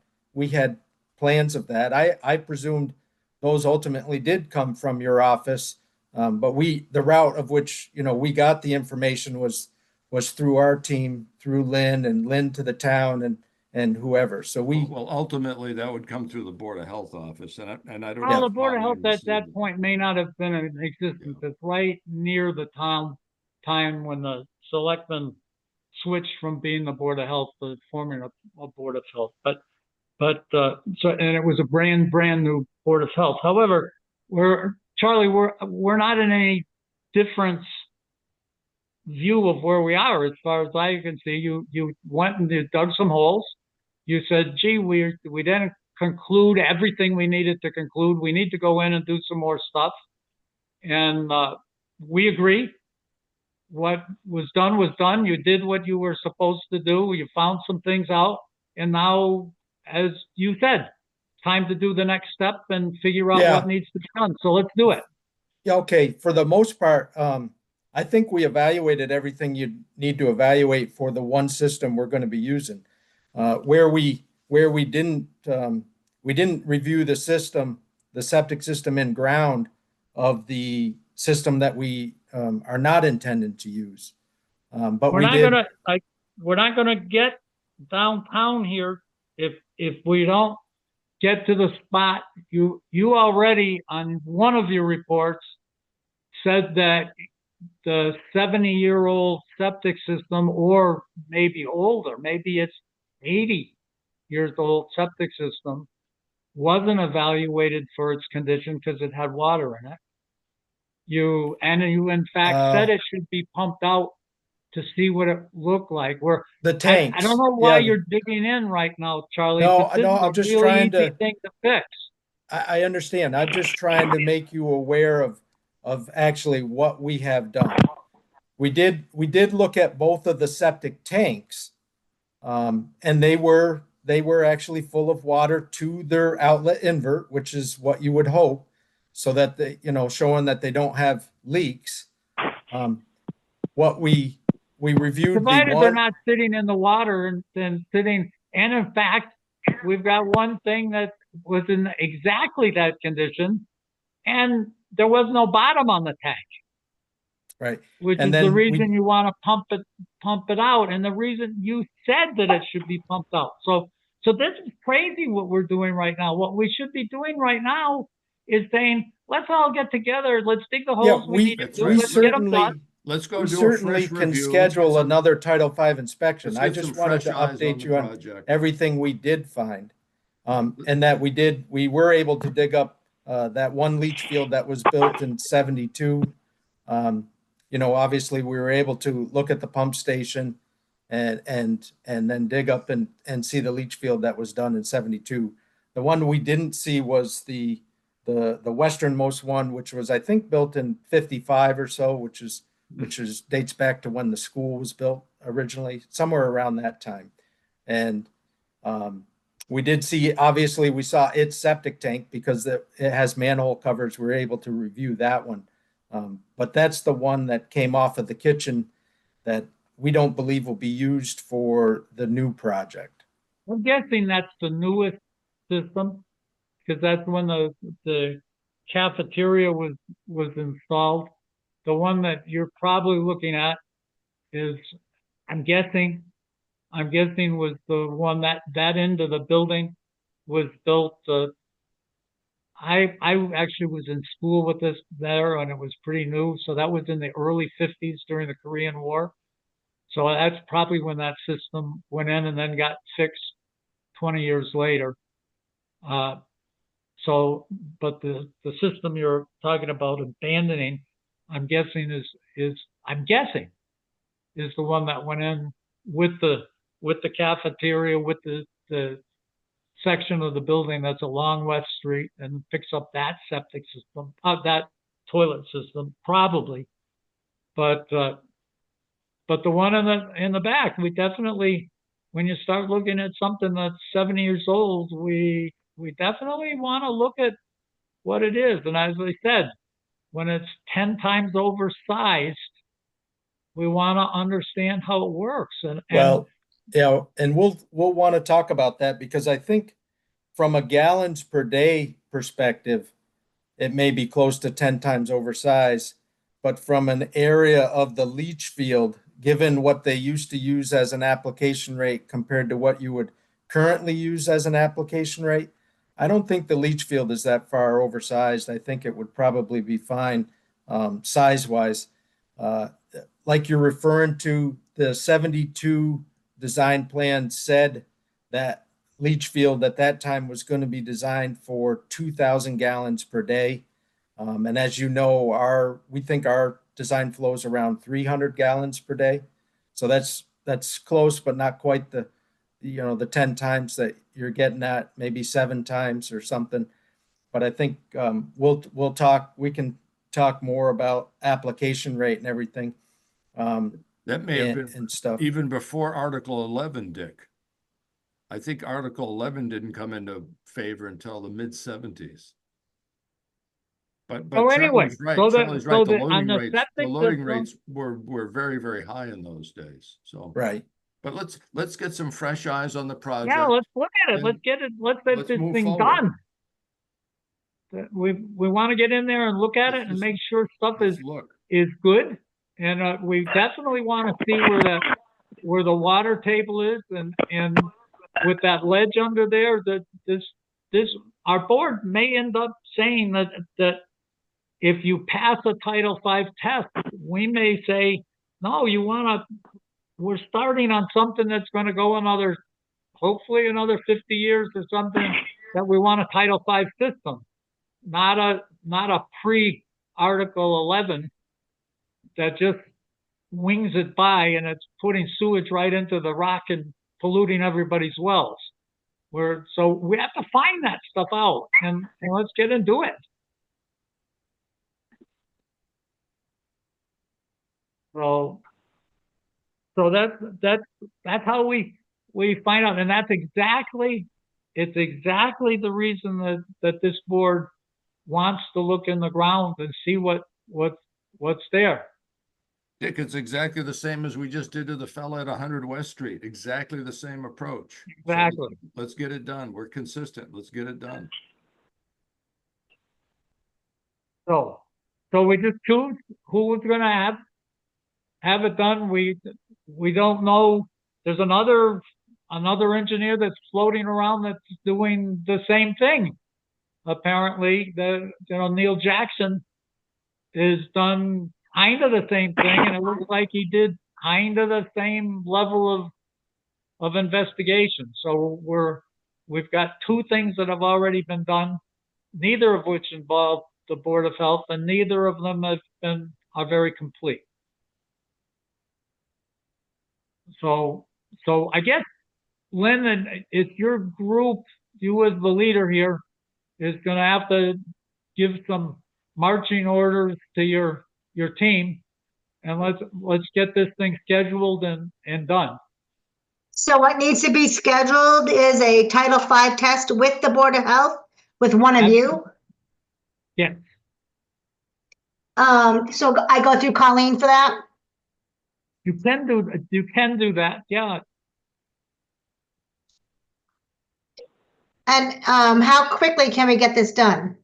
plans of that. I presumed those ultimately did come from your office, but the route of which we got the information was through our team, through Lynn, and Lynn to the town, and whoever. So Well, ultimately, that would come through the Board of Health office, and I don't. Well, know the Board of how we Health at received that it. point may not have been in existence. It's right near the time when the selectmen switched from being the Board of Health to forming a Board of Health. So, and it was a brand new Board of Health. However, Charlie, we're not in any difference view of where we are as far as I can see. You went and you dug some holes. You said, gee, we didn't conclude everything we needed to conclude. We need to go in and do some more stuff. And we agree. What was done. You did what you were supposed to do. You found some things out. And now, as you said, time to do the next step and figure out Yeah. what needs to be done. So let's do it. Yeah, okay. For the most part, I think we evaluated everything you need to evaluate for the one system we're going to be using. Where we didn't review the system, the septic system in ground of the system that we are not intended to use. But we're not gonna get downtown here if we don't get to the spot. You already on one of your reports said that the 70-year-old septic system, or maybe older, maybe it's 80 years old septic system, wasn't evaluated for its condition because it had water in it. You in fact said it should be pumped out to see what it looked like. the I tanks. don't know why Yeah, you're digging in right now, Charlie. No, but this no, is I'm a just really trying easy to- thing to fix. I understand. I'm just trying to make you aware of actually what we have done. We did look at both of the septic tanks, and they were actually full of water to their outlet invert, which is what you would hope, so that they, showing that they don't have leaks. What we reviewed Provided they're not sitting in the water and sitting, and in fact, we've got one thing that was in exactly that condition, and there was no bottom on the tank. Right. Which And is the then reason you want to pump it out, and the reason you said that it should be pumped out. So this is crazy what we're doing right now. What we should be doing right now is saying, let's all get together, let's dig the holes we need to do, let's get them done. let's go We do a certainly fresh can review. schedule another Title V Let's inspection. I get some just wanted fresh to eyes on update the you on project. everything we did find. And that we were able to dig up that one leach field that was built in 72. You know, obviously we were able to look at the pump station and then dig up and see the leach field that was done in 72. The one we didn't see was the westernmost one, which was I think built in 55 or so, which is dates back to when the school was built originally, somewhere around that time. And we did see, obviously, we saw its septic tank because it has manhole covers. We were able to review that one. But that's the one that came off of the kitchen that we don't believe will be used for the new project. I'm guessing that's the newest system, because that's when the cafeteria was installed. The one that you're probably looking at is, I'm guessing was the one that end of the building was built. I actually was in school with this there, and it was pretty new. So that was in the early 50s during the Korean War. So that's probably when that system went in and then got fixed 20 years later. But the system you're talking about abandoning, I'm guessing is the one that went in with the cafeteria, with the section of the building that's along West Street and picks up that septic system, that toilet system, probably. But the one in the back, we definitely, when you start looking at something that's 70 years old, we definitely want to look at what it is. And as I said, when it's 10 times oversized, we want to understand how it works. Well, yeah, and we'll want to talk about that because I think from a gallons per day perspective, it may be close to 10 times oversized, but from an area of the leach field, given what they used to use as an application rate compared to what you would currently use as an application rate, I don't think the leach field is that far oversized. I think it would probably be fine size-wise. Like you're referring to, the 72 design plan said that leach field at that time was going to be designed for 2,000 gallons per day. And as you know, we think our design flows around 300 gallons per day. So that's close, but not quite the 10 times that you're getting at, maybe 7 times or something. But I think we can talk more about application rate and everything. That may have been and stuff. even before Article 11, Dick. I think Article 11 didn't come into favor until the mid-70s. But anyway, Charlie's right. so Charlie's right. The on the the septic loading system, rates were very, very high in those days. So Right. But let's get some fresh eyes on the project. yeah, let's look at it. and Let's get it. Let's get let's this move thing forward. done. We want to get in there and look at Let's it and just- make sure stuff Let's look. is good. And we definitely want to see where the water table is, and with that ledge under there, that this our board may end up saying that if you pass a Title V test, we may say, no, we're starting on something that's going to go hopefully another 50 years or something, that we want a Title V system, not a pre-Article 11 that just wings it by and it's putting sewage right into the rock and polluting everybody's wells. So we have to find that stuff out and let's get into it. So that's how we find out, and it's exactly the reason that this board wants to look in the ground and see what's there. Dick, it's exactly the same as we just did to the fella at 100 West Street. Exactly the same approach. Exactly. So let's get it done. We're consistent. Let's get it done. So we just choose who's going to have it done. We don't know. There's another engineer that's floating around that's doing the same thing. Apparently, Neil Jackson is done kind of the same thing, and it looks like he did kind of the same level of investigation. So we've got two things that have already been done, neither of which involve the Board of Health, and neither of them are very complete. So I guess, Lynn, and it's your group, you as the leader here, is going to have to give some marching orders to your team, and let's get this thing scheduled and done. So what needs to be scheduled is a Title V test with the Board of Health, with one of you. Yeah. So I go through Colleen for that? You can do that, yeah. And how quickly can we get this done?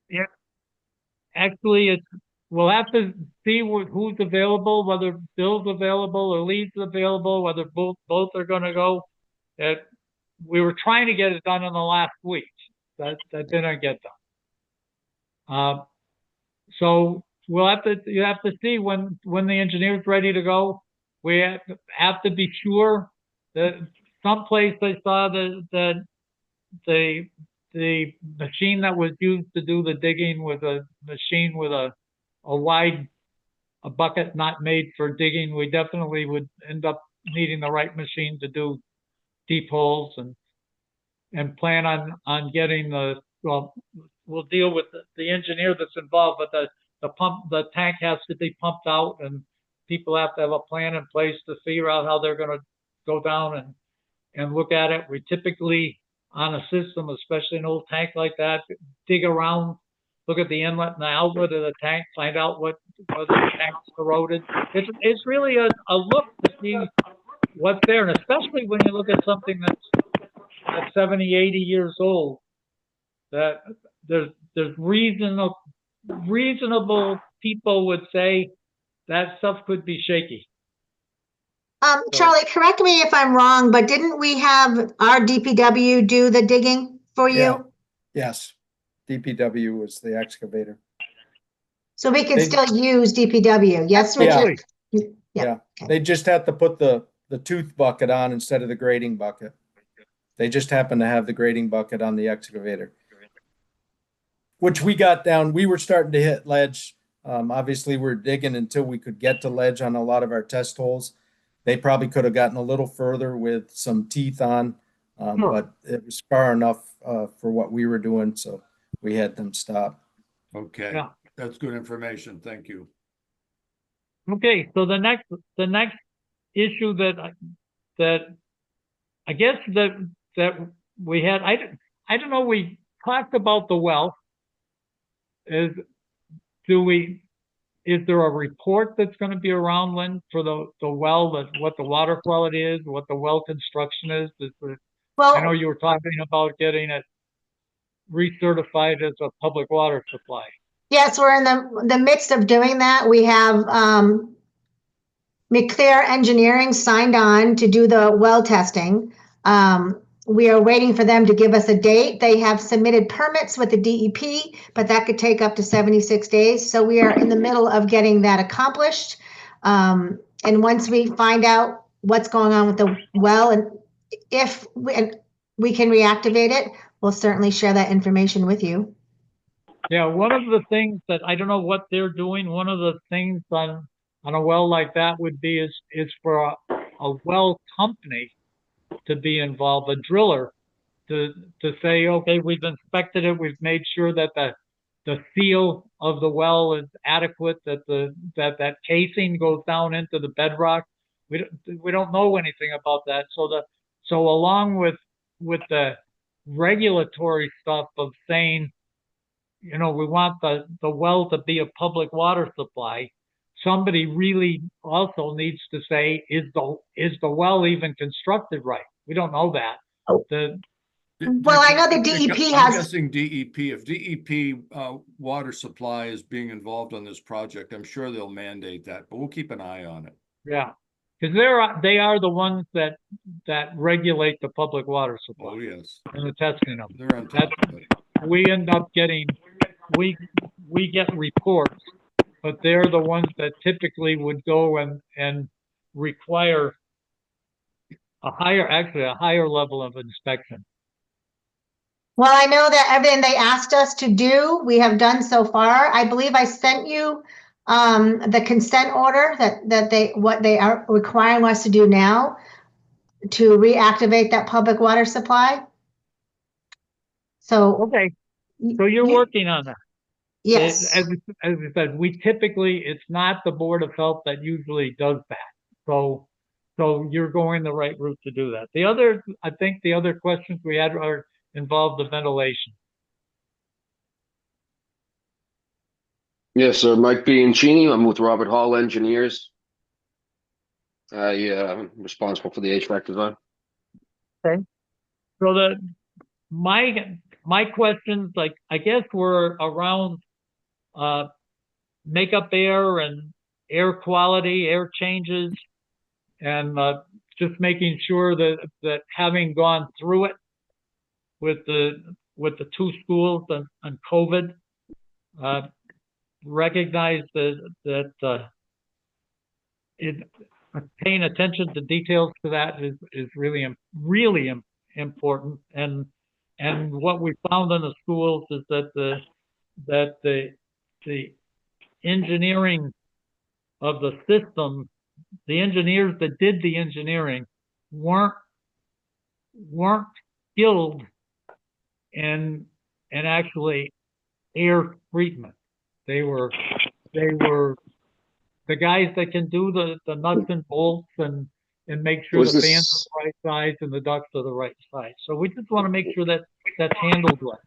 Yeah. Actually, we'll have to see who's available, whether Bill's available or Lee's available, whether both are going to go. We were trying to get it done in the last week. That didn't get done. So you have to see when the engineer's ready to go. We have to be sure that someplace I saw that the machine that was used to do the digging was a machine with a bucket not made for digging. We definitely would end up needing the right machine to do deep holes, and plan on getting we'll deal with the engineer that's involved, but the tank has to be pumped out, and people have to have a plan in place to figure out how they're going to go down and look at it. We typically, on a system, especially an old tank like that, dig around, look at the inlet and the outlet of the tank, find out whether the tank's corroded. It's really a look to see what's there, and especially when you look at something that's 70, 80 years old, that there's reasonable people would say that stuff could be shaky. Charlie, correct me if I'm wrong, but didn't we have our DPW do the digging for you? Yeah. Yes, DPW was the excavator. So we can still use DPW, yes? We Absolutely. can. Yeah, okay. they just had to put the tooth bucket on instead of the grading bucket. They just happened to have the grading bucket on the excavator, which we got down. We were starting to hit ledge. Obviously, we're digging until we could get to ledge on a lot of our test holes. They probably could have gotten a little further with some teeth on, but it was far enough for what we were doing, so we had them stop. Okay, Yeah. that's good information. Thank you. Okay, so the next issue that I guess that we had, I don't know, we talked about the well. Is there a report that's going to be around, Lynn, for the well, what the water quality is, what the well construction is? I know you were talking about getting it recertified as a public water supply. Yes, we're in the midst of doing that. We have McClear Engineering signed on to do the well testing. We are waiting for them to give us a date. They have submitted permits with the DEP, but that could take up to 76 days. So we are in the middle of getting that accomplished. And once we find out what's going on with the well, and if we can reactivate it, we'll certainly share that information with you. Yeah, one of the things that I don't know what they're doing, one of the things on a well like that would be is for a well company to be involved, a driller to say, okay, we've inspected it, we've made sure that the seal of the well is adequate, that that casing goes down into the bedrock. We don't know anything about that. So along with the regulatory stuff of saying, we want the well to be a public water supply, somebody really also needs to say, is the well even constructed right? We don't know that. Well, I know the DEP I'm has. guessing DEP, if DEP water supply is being involved on this project, I'm sure they'll mandate that, but we'll keep an eye on it. Yeah, because they are the ones that regulate the public water supply. Oh, yes. And the testing of They're on top of it. We end up getting, we get reports but they're the ones that typically would go and require actually a higher level of inspection. Well, I know that everything they asked us to do, we have done so far. I believe I sent you the consent order what they are requiring us to do now to reactivate that public water supply. So, Okay, so you're working on that. yes. As I said, it's not the Board of Health that usually does that. So you're going the right route to do that. I think the other questions we had involved the ventilation. Yes, sir. Mike Bianchini. I'm with Robert Hall Engineers. I'm responsible for the HVAC design. Okay. So my questions, like, I guess, were around makeup air and air quality, air changes, and just making sure that having gone through it with the two schools and COVID, recognize that paying attention to details to that is really important. And what we found in the schools is that the engineering of the system, the engineers that did the engineering weren't skilled in actually air treatment. They were the guys that can do the nuts and bolts and make sure Was the fans this- are the right size and the ducts are the right size. So we just want to make sure that that's handled well.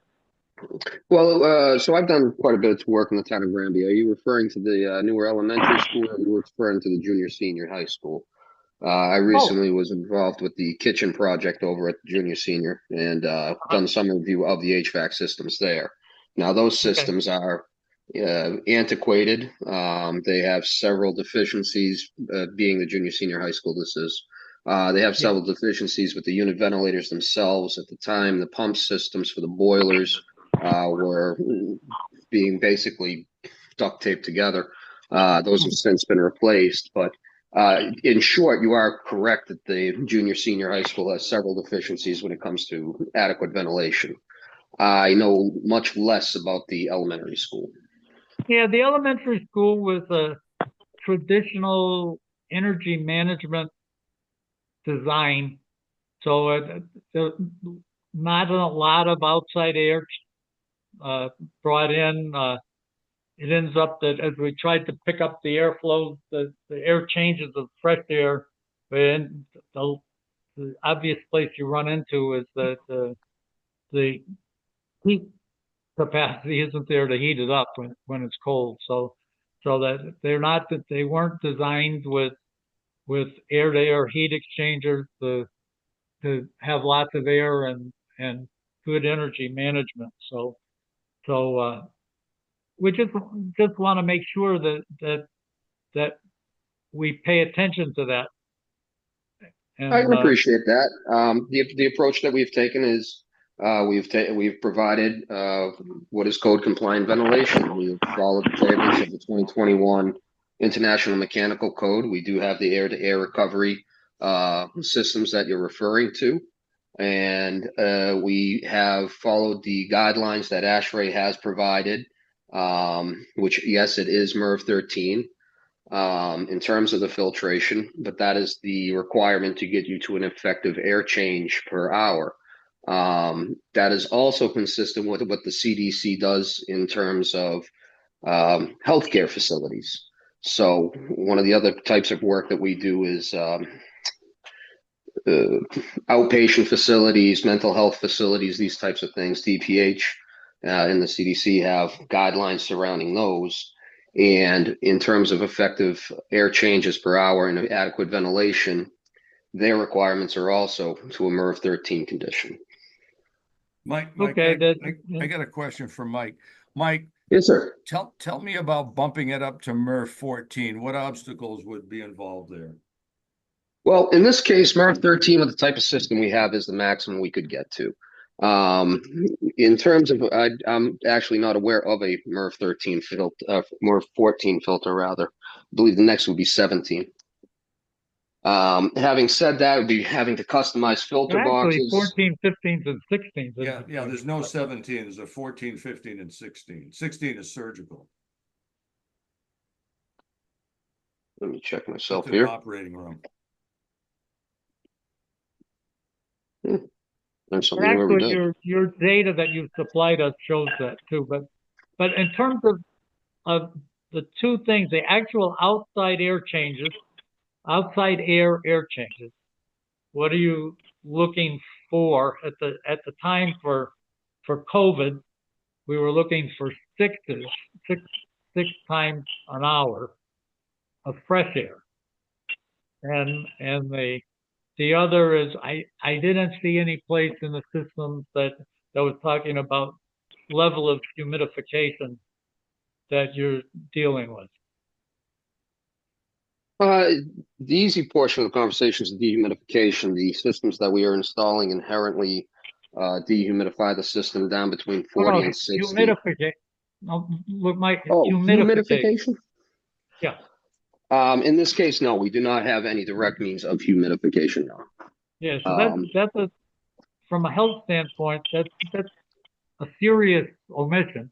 Well, so I've done quite a bit of work in the town of Granby. Are you referring to the newer elementary school, or are you referring to the junior senior high school? I recently was involved with the kitchen project over at the junior senior and done some review of the HVAC systems there. Now, those systems are antiquated. They have several deficiencies, being the junior senior high school this is. They have several deficiencies with the unit ventilators themselves. At the time, the pump systems for the boilers were being basically duct taped together. Those have since been replaced, but in short, you are correct that the junior senior high school has several deficiencies when it comes to adequate ventilation. I know much less about the elementary school. Yeah, the elementary school was a traditional energy management design, so not a lot of outside air brought in. It ends up that as we tried to pick up the airflow, the air changes of fresh air, and the obvious place you run into is that the heat capacity isn't there to heat it up when it's cold. So that they weren't designed with air-to-air heat exchangers to have lots of air and good energy management. So we just want to make sure that we pay attention to that. And, I can appreciate that. The approach that we've taken is we've provided what is code compliant ventilation. We've followed the tables of the 2021 International Mechanical Code. We do have the air-to-air recovery systems that you're referring to, and we have followed the guidelines that ASHRAE has provided, which, yes, it is MERV 13. In terms of the filtration, but that is the requirement to get you to an effective air change per hour. That is also consistent with what the CDC does in terms of healthcare facilities. So one of the other types of work that we do is outpatient facilities, mental health facilities, these types of things. DPH and the CDC have guidelines surrounding those. And in terms of effective air changes per hour and adequate ventilation, their requirements are also to a MERV 13 condition. Mike, okay, I got a question for Mike. Mike, Yes, sir. tell me about bumping it up to MERV 14. What obstacles would be involved there? Well, in this case, MERV 13 with the type of system we have is the maximum we could get to. In terms of, I'm actually not aware of a MERV 13 filter, MERV 14 filter rather. I believe the next would be 17. Having said that, would be having to customize filter Actually, boxes. 14, 15s, and 16s. Yeah, there's no 17, there's a 14, 15, and 16. 16 is surgical. Let me check myself That's in here. operating room. There's something new every Actually, day. your data that you supplied us shows that too. But in terms of the two things, the actual outside air changes, outside air changes. What are you looking for at the time for COVID? We were looking for six times an hour of fresh air, and the other is I didn't see any place in the systems that was talking about level of humidification that you're dealing with. The easy portion of the conversation is dehumidification. The systems that we are installing inherently dehumidify the system down between 40 and 60. Humidification. No, look, Mike, Oh, humidification. humidification? Yeah. In this case, no, we do not have any direct means of humidification now. Yeah. So that's from a health standpoint, that's a serious omission.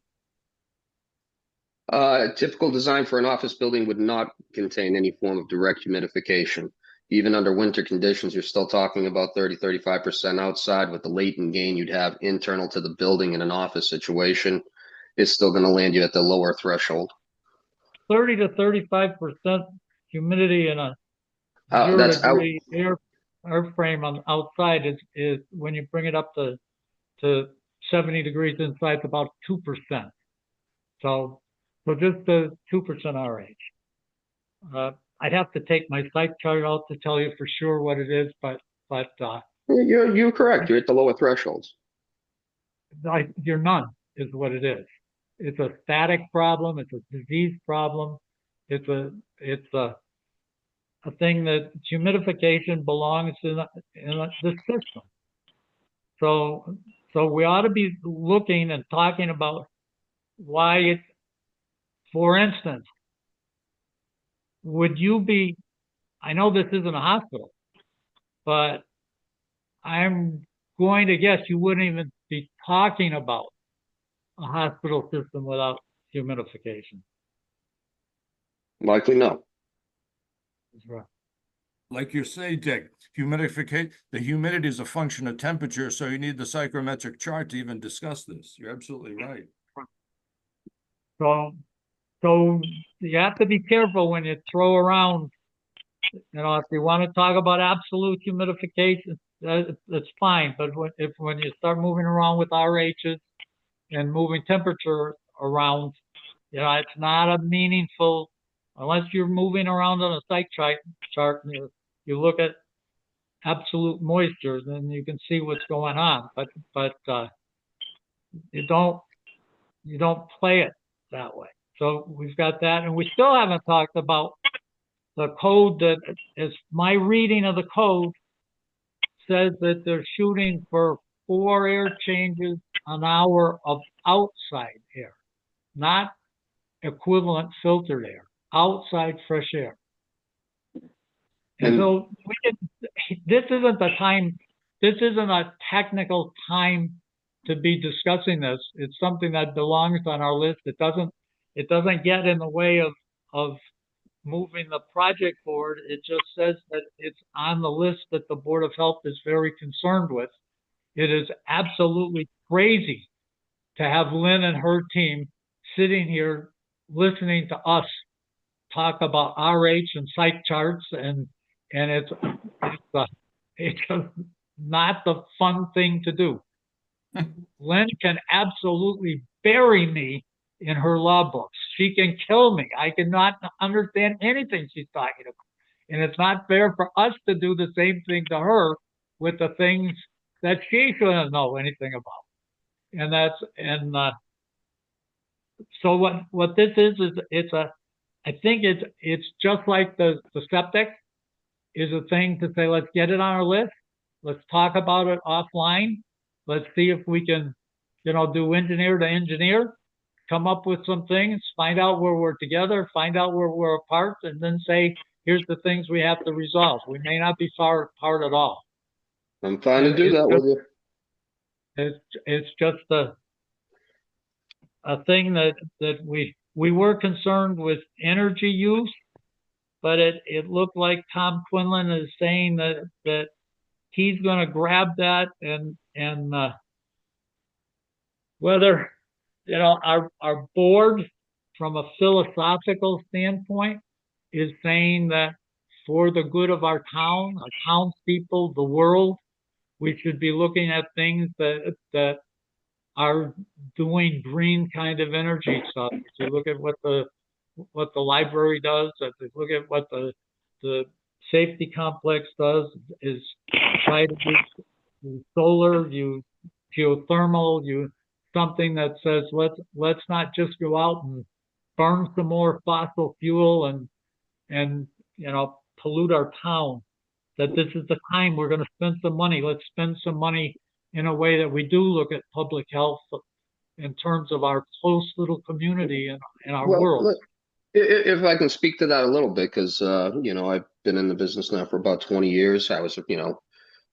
Typical design for an office building would not contain any form of direct humidification. Even under winter conditions, you're still talking about 30-35% outside with the latent gain you'd have internal to the building in an office situation. It's still going to land you at the lower threshold. 30 to 35% humidity in a 0 That's degree airframe on outside is when you bring it up to 70 degrees inside, it's about 2%. So just the 2% RH. I'd have to take my site chart out to tell you for sure what it is, but you're correct. You're at the lower thresholds. You're none is what it is. It's a static problem. It's a disease problem. It's a thing that humidification belongs in the system. So we ought to be looking and talking about why it. For instance, would you be? I know this isn't a hospital, but I'm going to guess you wouldn't even be talking about a hospital system without humidification. Likely no. That's right. Like you say, Dick, humidification, the humidity is a function of temperature, so you need the psychrometric chart to even discuss this. You're absolutely right. So you have to be careful when you throw around, if you want to talk about absolute humidification, that's fine. But when you start moving around with RHs and moving temperature around, it's not a meaningful, unless you're moving around on a site chart and you look at absolute moisture, then you can see what's going on. But you don't play it that way. So we've got that, and we still haven't talked about the code that is my reading of the code says that they're shooting for 4 air changes an hour of outside air, not equivalent filtered air, outside fresh air. And so this isn't the time, this isn't a technical time to be discussing this. It's something that belongs on our list. It doesn't get in the way of moving the project forward. It just says that it's on the list that the Board of Health is very concerned with. It is absolutely crazy to have Lynn and her team sitting here listening to us talk about RH and site charts, and it's just not the fun thing to do. Lynn can absolutely bury me in her law books. She can kill me. I cannot understand anything she's talking about. And it's not fair for us to do the same thing to her with the things that she shouldn't know anything about. So what this is I think it's just like the septic is a thing to say, let's get it on our list. Let's talk about it offline. let's see if we can, do engineer to engineer, come up with some things, find out where we're together, find out where we're apart, and then say, here's the things we have to resolve. We may not be far apart at all. I'm fine to And do it's that with you. It's just a thing that we were concerned with energy use, but it looked like Tom Quinlan is saying that he's going to grab that and whether our board from a philosophical standpoint is saying that for the good of our town, our townspeople, the world, we should be looking at things that are doing green kind of energy stuff. If you look at what the library does, if you look at what the safety complex does, is try to use solar, use geothermal, use something that says let's not just go out and burn some more fossil fuel and pollute our town. That this is the time we're going to spend some money. Let's spend some money in a way that we do look at public health in terms of our close little community and our Well, world. look, if I can speak to that a little bit, because I've been in the business now for about 20 years. I was,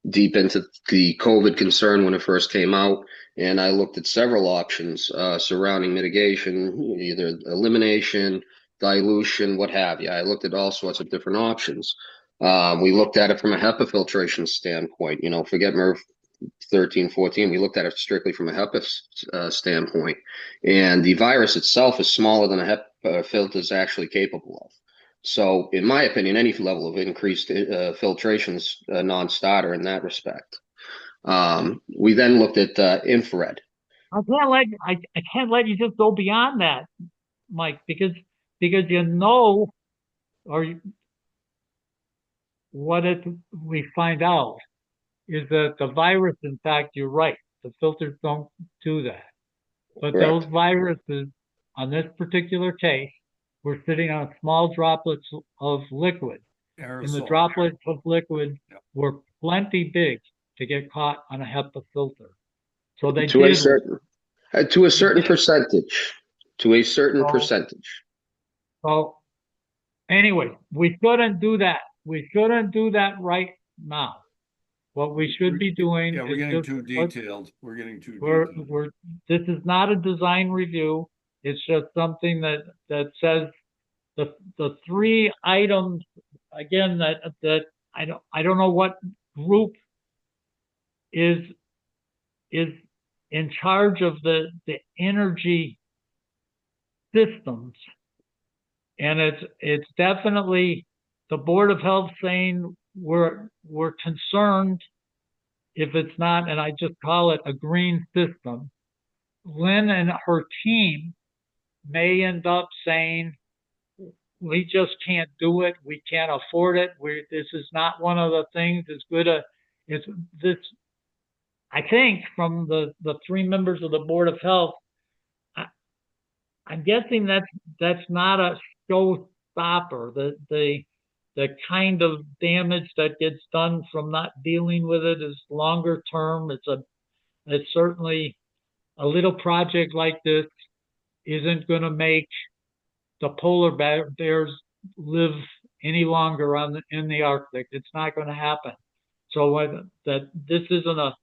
deep into the COVID concern when it first came out, and I looked at several options surrounding mitigation, either elimination, dilution, what have you. I looked at all sorts of different options. We looked at it from a HEPA filtration standpoint. Forget MERV 13, 14. We looked at it strictly from a HEPA standpoint, and the virus itself is smaller than a HEPA filter is actually capable of. So, in my opinion, any level of increased filtration is a non-starter in that respect. We then looked at infrared. I can't let you just go beyond that, Mike, because we find out is that the virus, in fact, you're right, the filters don't do that. But Correct. those viruses, on this particular case, were sitting on small droplets of liquid. And the Aerosol. droplets of liquid Yep. were plenty big to get caught on a HEPA filter. So they To a did. certain percentage. To a certain So- percentage. So anyway, we shouldn't do that. We shouldn't do that right now. What we should be doing Yeah, we're is getting just too let's- detailed. We're getting too We're, detailed. we're, this is not a design review. It's just something that says the three items, again, that I don't know what group is in charge of the energy systems. And it's definitely the Board of Health saying we're concerned if it's not, and I just call it a green system. Lynn and her team may end up saying, we just can't do it. We can't afford it. This is not one of the things as good it's this. I think from the three members of the Board of Health, I'm guessing that's not a showstopper. The kind of damage that gets done from not dealing with it is longer term. It's certainly a little project like this isn't going to make the polar bears live any longer in the Arctic. It's not going to happen. So that this isn't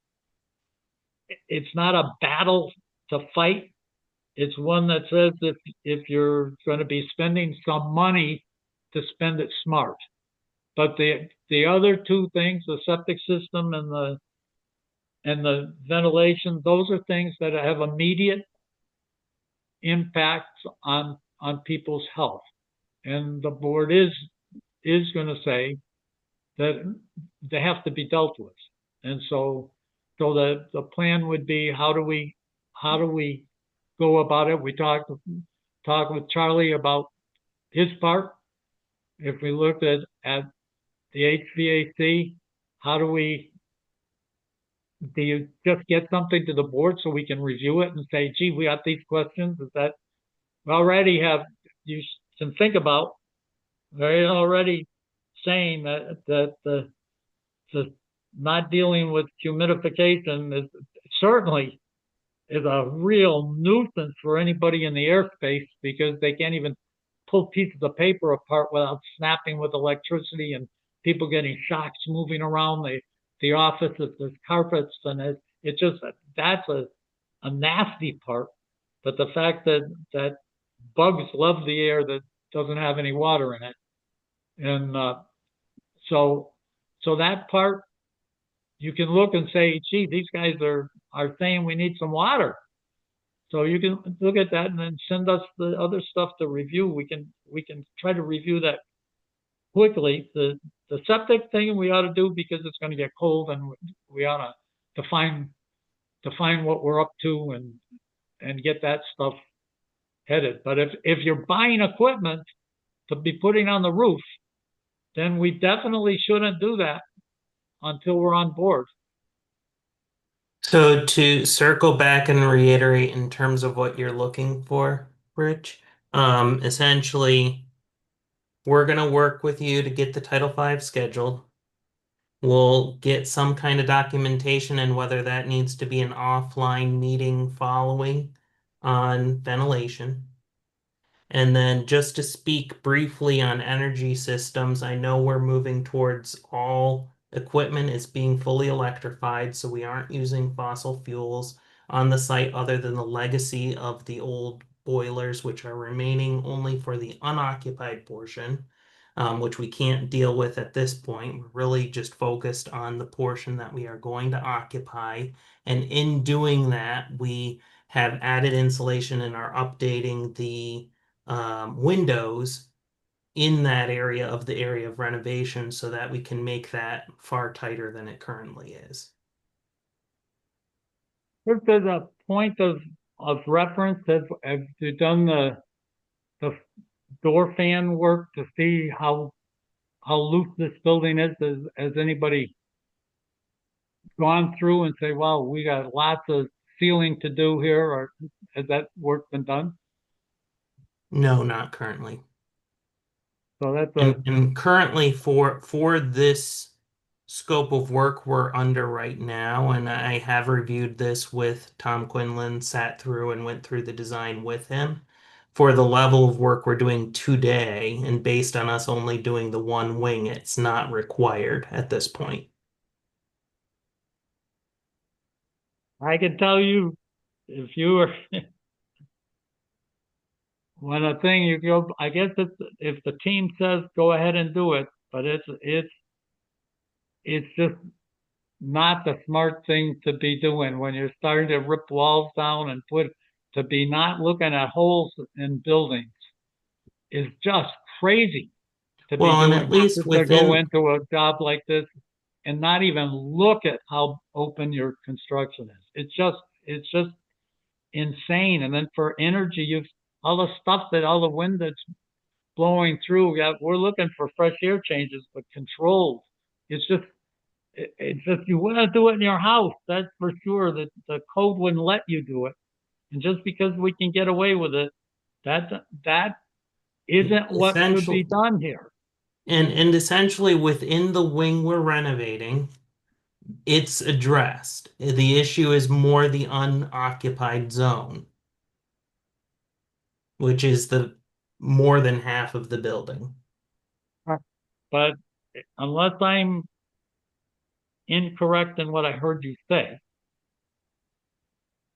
it's not a battle to fight. It's one that says if you're going to be spending some money, to spend it smart. But the other two things, the septic system and the ventilation, those are things that have immediate impacts on people's health. And the board is going to say that they have to be dealt with. And so the plan would be, how do we go about it? We talked with Charlie about his part. If we looked at the HVAC, do you just get something to the board so we can review it and say, gee, we got these questions? Is that we already have, you can think about, they're already saying that the not dealing with humidification is certainly is a real nuisance for anybody in the airspace because they can't even pull pieces of paper apart without snapping with electricity and people getting shocks moving around the office if there's carpets and it just that's a nasty part. But the fact that bugs love the air that doesn't have any water in it, and so that part you can look and say, gee, these guys are saying we need some water. So you can look at that and then send us the other stuff to review. We can try to review that quickly. The septic thing we ought to do because it's going to get cold and we ought to define what we're up to and get that stuff headed. But if you're buying equipment to be putting on the roof, then we definitely shouldn't do that until we're on board. So to circle back and reiterate in terms of what you're looking for, Rich, essentially, we're gonna work with you to get the Title V scheduled. We'll get some kind of documentation and whether that needs to be an offline meeting following on ventilation. And then just to speak briefly on energy systems, I know we're moving towards all equipment is being fully electrified, so we aren't using fossil fuels on the site other than the legacy of the old boilers, which are remaining only for the unoccupied portion, which we can't deal with at this point. We're really just focused on the portion that we are going to occupy. And in doing that, we have added insulation and are updating the windows in that area of the area of renovation so that we can make that far tighter than it currently is. If there's a point of reference, have you done the door fan work to see how loose this building is? Has anybody gone through and say, well, we got lots of sealing to do here, or has that work been done? No, not currently. So that's and currently for this scope of work we're under right now, and I have reviewed this with Tom Quinlan, sat through and went through the design with him. For the level of work we're doing today, and based on us only doing the one wing, it's not required at this point. I can tell you, if you were when a thing you go, I guess it's if the team says go ahead and do it, but it's just not the smart thing to be doing when you're starting to rip walls down and to be not looking at holes in buildings is just crazy to be Well, and doing at least to go within into a job like this and not even look at how open your construction is. It's just insane. And then for energy, you've all the stuff that all the wind that's blowing through. Yeah, we're looking for fresh air changes, but controlled. It's just you want to do it in your house. That's for sure. That the code wouldn't let you do it, and just because we can get away with it, that isn't what should be done here. And essentially within the wing we're renovating, it's addressed. The issue is more the unoccupied zone, which is the more than half of the building. But unless I'm incorrect in what I heard you say,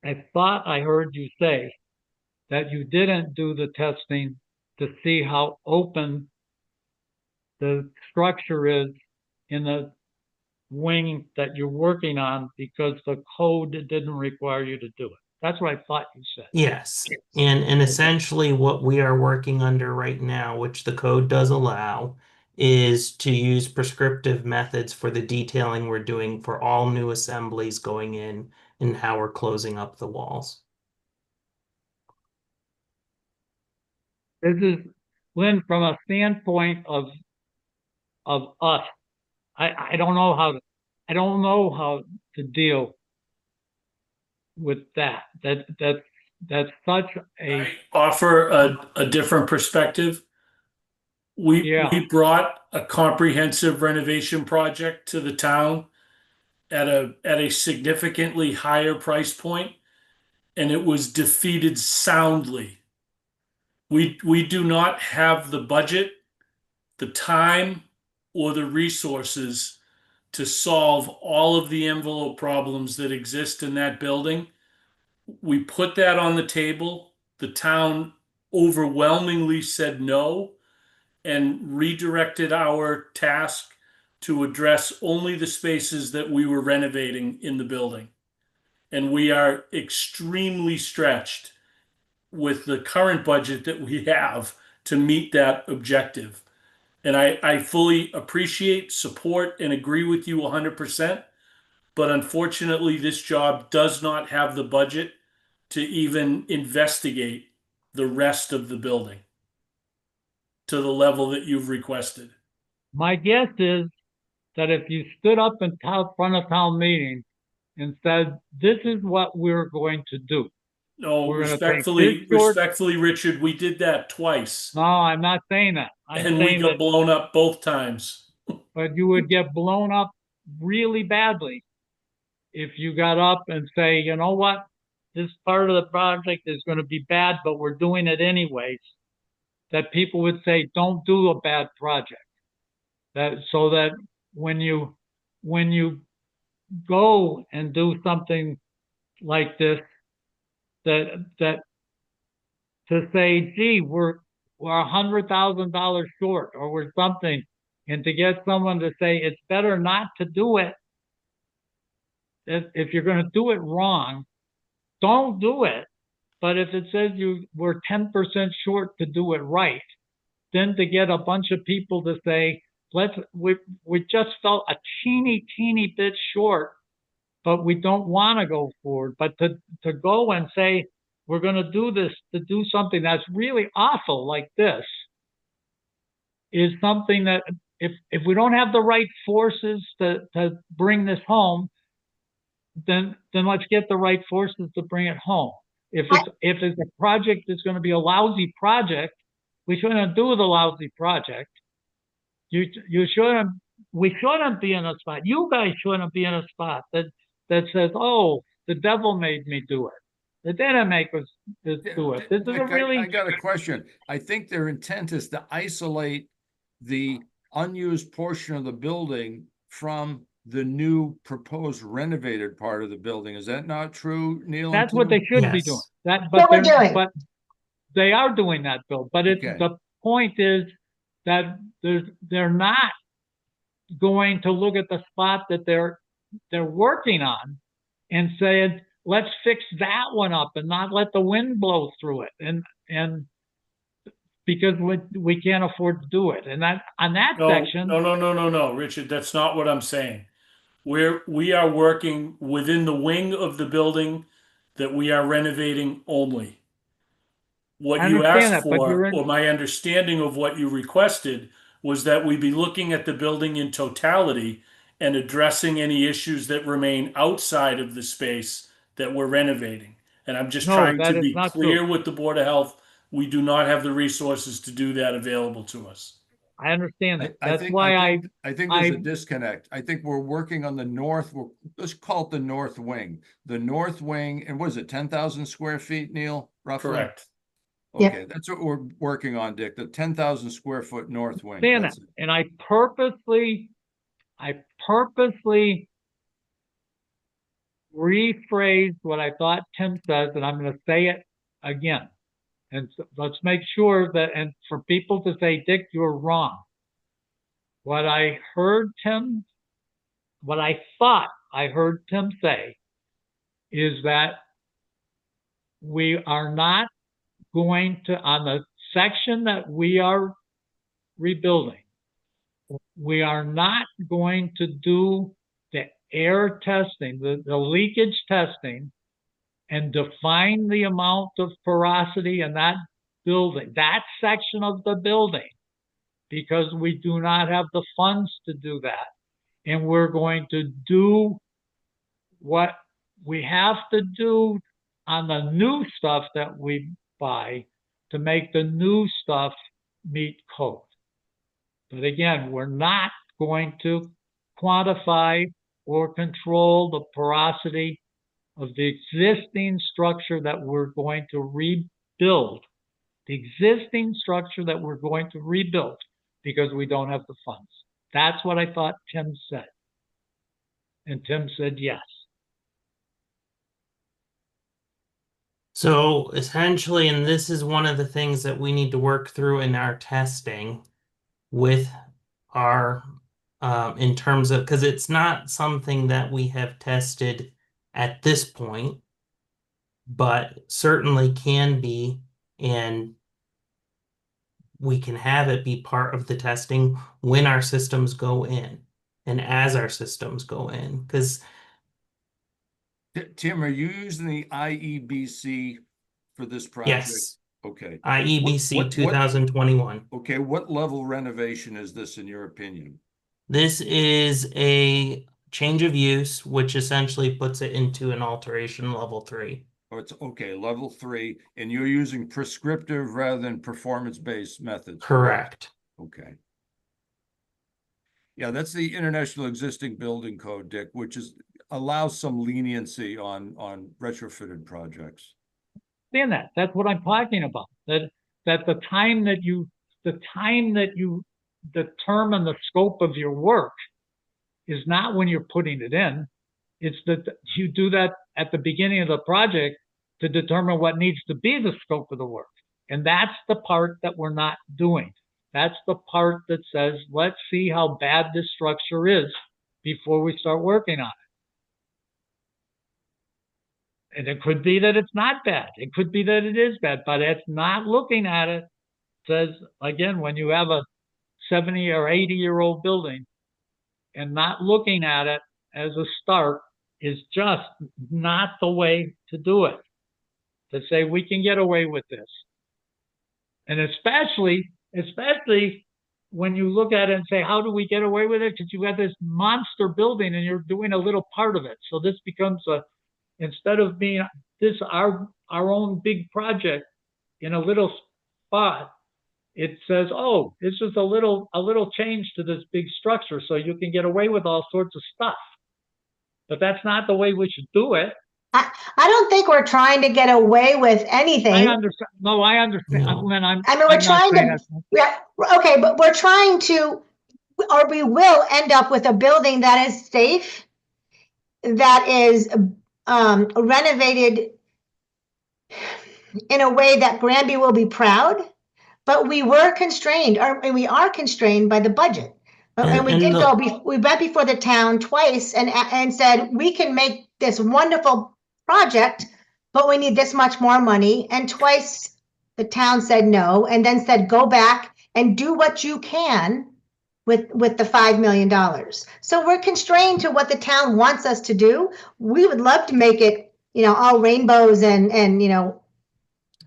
I thought I heard you say that you didn't do the testing to see how open the structure is in the wing that you're working on because the code didn't require you to do it. That's what I thought you said. Yes. And essentially what we are working under right now, which the code does allow, is to use prescriptive methods for the detailing we're doing for all new assemblies going in and how we're closing up the walls. This is, Lynn, from a standpoint of us, I don't know how to deal with that. That's such a offer a different perspective. We brought a comprehensive renovation project to the town, at a significantly higher price point, and it was defeated soundly. We do not have the budget, the time, or the resources to solve all of the envelope problems that exist in that building. We put that on the table. The town overwhelmingly said no and redirected our task to address only the spaces that we were renovating in the building. And we are extremely stretched with the current budget that we have to meet that objective. And I fully appreciate, support, and agree with you 100%. But unfortunately, this job does not have the budget to even investigate the rest of the building to the level that you've requested. My guess is that if you stood up in front of town meeting and said, this is what we're going to do. No, We're gonna take respectfully, this short- respectfully, Richard, we did that twice, No, I'm not saying that. I'm and we saying got that, blown up both times. but you would get blown up really badly if you got up and say, you know what? This part of the project is going to be bad, but we're doing it anyways. That people would say, don't do a bad project. That so that when you go and do something like this, that to say, gee, we're $100,000 short, or we're something, and to get someone to say it's better not to do it. If you're going to do it wrong, don't do it. But if it says you were 10% short to do it right, then to get a bunch of people to say, we just felt a teeny bit short, but we don't want to go forward. But to go and say, we're going to do this, to do something that's really awful like this, is something that if we don't have the right forces to bring this home, then let's get the right forces to bring it home. If it's a project that's going to be a lousy project, we shouldn't do the lousy project. You shouldn't. We shouldn't be in a spot. You guys shouldn't be in a spot that says, "Oh, the devil made me do it." They didn't make us do it. This is a really. I got a question. I think their intent is to isolate the unused portion of the building from the new proposed renovated part of the building. Is that not true, Neil? That's what they should be Yes. doing. That, What we're doing. but they are doing that, Bill. But Okay. the point is that they're not going to look at the spot that they're working on and saying, let's fix that one up and not let the wind blow through it. And because we can't afford to do it. And that on that section. No, Richard, that's not what I'm saying. We are working within the wing of the building that we are renovating only. What I you understand asked that, but for, or my understanding of what you requested, was that we be looking at the building in totality and addressing any issues that remain outside of the space that we're renovating. And I'm just No, trying that to is be not clear true. with the Board of Health. We do not have the resources to do that available to us. I understand that. I That's think why there's a disconnect. I think we're working on the north. Let's call it the north wing. The north wing, and what is it, 10,000 square feet, Neil? Roughly. Correct. Okay, that's what we're working on, Dick. The 10,000 square foot north wing. understand That's that. it. And I purposely rephrased what I thought Tim says, and I'm going to say it again. And so let's make sure that, and for people to say, Dick, you're wrong. What I thought I heard Tim say is that we are not going to, on the section that we are rebuilding, we are not going to do the air testing, the leakage testing, and define the amount of porosity in that building, that section of the building, because we do not have the funds to do that. And we're going to do what we have to do on the new stuff that we buy to make the new stuff meet code. But again, we're not going to quantify or control the porosity of the existing structure that we're going to rebuild. The existing structure that we're going to rebuild because we don't have the funds. That's what I thought Tim said. And Tim said yes. So essentially, and this is one of the things that we need to work through in our testing with our, in terms of, because it's not something that we have tested at this point, but certainly can be, and we can have it be part of the testing when our systems go in and as our systems go in. Because Tim, are you using the IEBC for this project? yes, Okay. IEBC What- 2021. Okay, what level renovation is this in your opinion? This is a change of use, which essentially puts it into an alteration level 3. Oh, it's okay, level 3, and you're using prescriptive rather than performance-based methods. Correct. Okay. Yeah, that's the International Existing Building Code, Dick, which allows some leniency on retrofitted projects. Understand that. That's what I'm talking about. That the time that you determine the scope of your work is not when you're putting it in. It's that you do that at the beginning of the project to determine what needs to be the scope of the work. And that's the part that we're not doing. That's the part that says, let's see how bad this structure is before we start working on it. And it could be that it's not bad. It could be that it is bad, but it's not looking at it. Says, again, when you have a 70 or 80-year-old building and not looking at it as a start is just not the way to do it. To say we can get away with this. And especially when you look at it and say, how do we get away with it? Because you got this monster building and you're doing a little part of it. So this becomes instead of being our own big project in a little spot, it says, oh, it's just a little change to this big structure. So you can get away with all sorts of stuff. But that's not the way we should do it. I don't think we're trying to get away with anything. I understand. No, I understand. No. When I mean, we're trying to, yeah, okay, but we're trying to, or we will end up with a building that is safe, that is renovated in a way that Granby will be proud. But we were constrained, and we are constrained by the budget. And we did we went before the town twice and said, we can make this wonderful project, but we need this much more money. And twice the town said no, and then said, go back and do what you can with the $5 million. So we're constrained to what the town wants us to do. We would love to make it, all rainbows and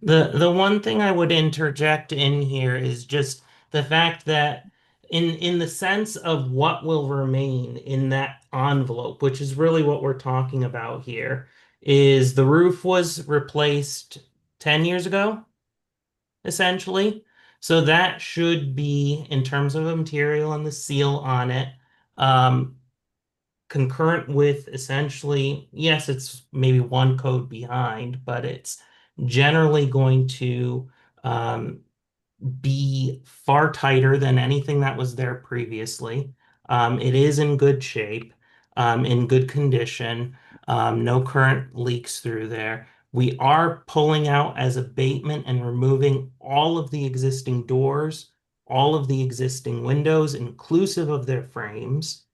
The one thing I would interject in here is just the fact that in the sense of what will remain in that envelope, which is really what we're talking about here, is the roof was replaced 10 years ago, essentially. So that should be, in terms of the material and the seal on it, concurrent with essentially, yes, it's maybe one code behind, but it's generally going to be far tighter than anything that was there previously. It is in good shape, in good condition, no current leaks through there. We are pulling out as abatement and removing all of the existing doors, all of the existing windows, inclusive of their frames.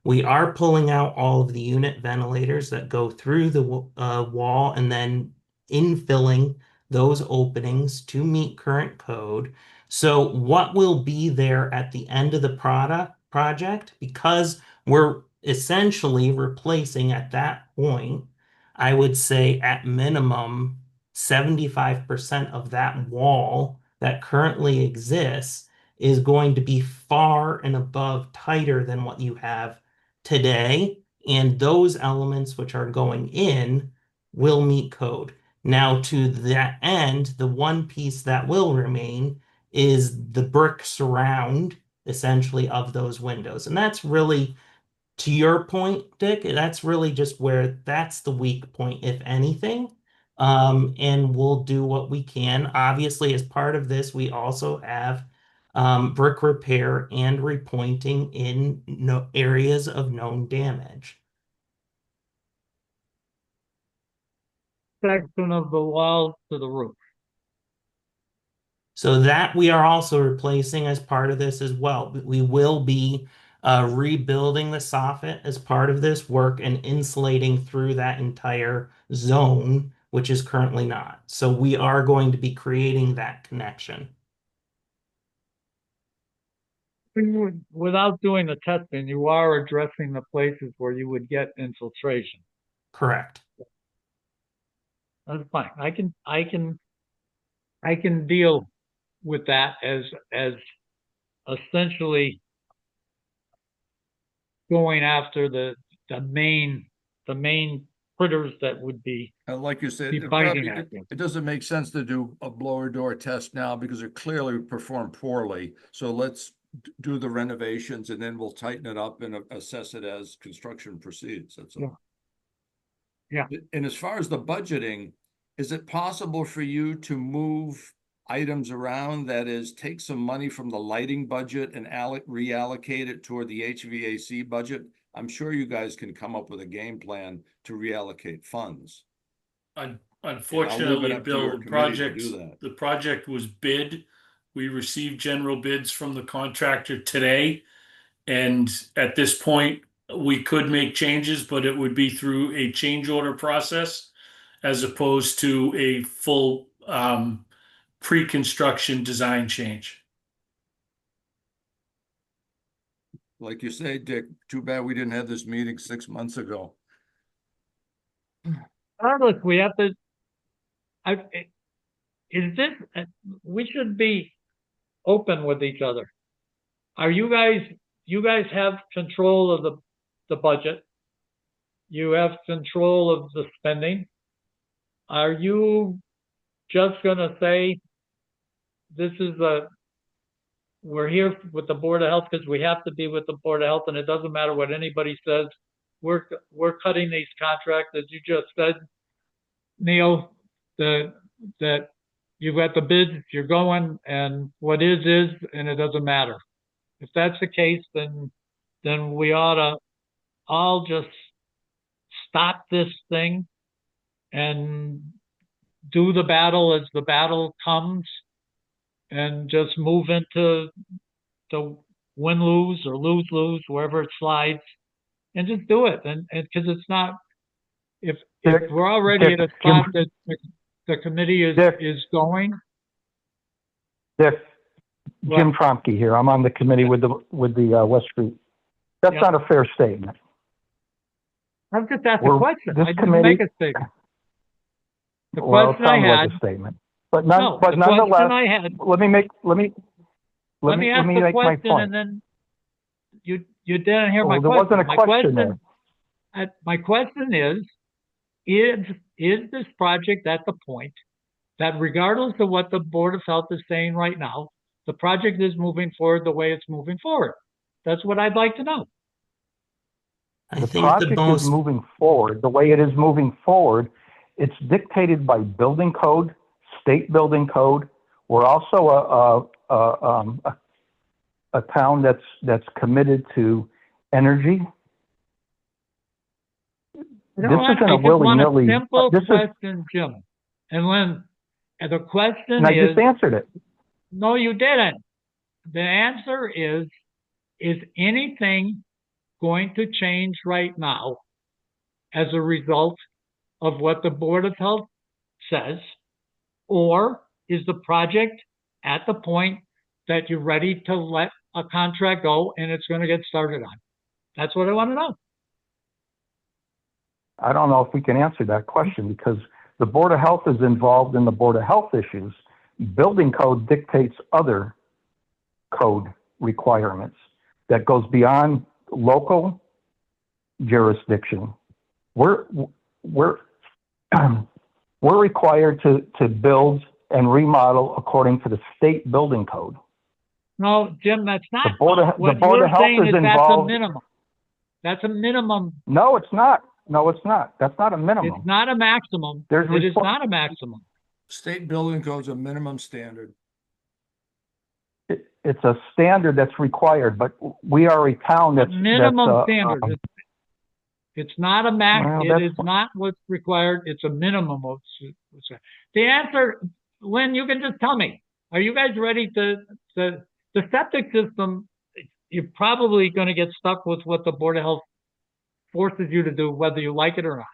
We are pulling out all of the unit ventilators that go through the wall and then infilling those openings to meet current code. So what will be there at the end of the project, because we're essentially replacing at that point, I would say at minimum 75% of that wall that currently exists is going to be far and above tighter than what you have today, and those elements which are going in will meet code. Now, to that end, the one piece that will remain is the brick surround, essentially, of those windows. And that's really To your point, Dick, that's really just where that's the weak point, if anything. And we'll do what we can. Obviously, as part of this, we also have brick repair and repointing in areas of known damage. Section of the wall to the roof. So that we are also replacing as part of this as well. We will be rebuilding the soffit as part of this work and insulating through that entire zone, which is currently not. So we are going to be creating that connection. Without doing the testing, you are addressing the places where you would get infiltration. Correct. That's fine. I can deal with that as essentially going after the main critters that would be Like you said, it biting probably, at you. it doesn't make sense to do a blower door test now because it clearly performed poorly. So let's do the renovations and then we'll tighten it up and assess it as construction proceeds. That's all. Yeah. And as far as the budgeting, is it possible for you to move items around? That is, take some money from the lighting budget and reallocate it toward the HVAC budget? I'm sure you guys can come up with a game plan to reallocate funds. Unfortunately, up to your Bill, committee to do that. the project was bid. We received general bids from the contractor today. And at this point, we could make changes, but it would be through a change order process as opposed to a full pre-construction design change. Like you say, Dick, too bad we didn't have this meeting 6 months ago. Look, we have to. We should be open with each other. Are you guys have control of the budget? You have control of the spending. Are you just gonna say, we're here with the Board of Health because we have to be with the Board of Health and it doesn't matter what anybody says. We're cutting these contracts, as you just said, Neil, that you've got the bids, you're going, and what is, and it doesn't matter. If that's the case, then we ought to all just stop this thing and do the battle as the battle comes and just move into the win-lose or lose-lose, wherever it slides, and just do it. And because it's not, if we're already at a spot that the committee is going. Dick, Jim Tromke here. I'm on the committee with the West Street. That's not a fair statement. I've just asked a question. I didn't make a statement. The Well, question I had. Like a statement. But nonetheless, let me make my point. And then you didn't hear my question. There wasn't a question there. My question is this project at the point that regardless of what the Board of Health is saying right now, the project is moving forward the way it's moving forward? That's what I'd like to know. The project is moving forward the way it is moving forward. It's dictated by building code, state building code. We're also a town that's committed to energy. This isn't a willy-nilly. Simple question, Jim. And when the question I just answered it. No, you didn't. The answer is anything going to change right now as a result of what the Board of Health says? Or is the project at the point that you're ready to let a contract go and it's going to get started on? That's what I want to know. I don't know if we can answer that question because the Board of Health is involved in the Board of Health issues. Building code dictates other code requirements that goes beyond local jurisdiction. We're required to build and remodel according to the state building code. No, Jim, that's not. The Board of Health is involved. That's a minimum. That's a minimum. No, it's not. No, it's not. That's not a It's minimum. not a maximum. There's It is respo- not a maximum. State building code's a minimum standard. It's a standard that's required, but we are a town that's Minimum standard. It's not a max. Well, It that's- is not what's required. It's a minimum of. The answer, Lynn, you can just tell me. Are you guys ready to the septic system? You're probably going to get stuck with what the Board of Health forces you to do, whether you like it or not.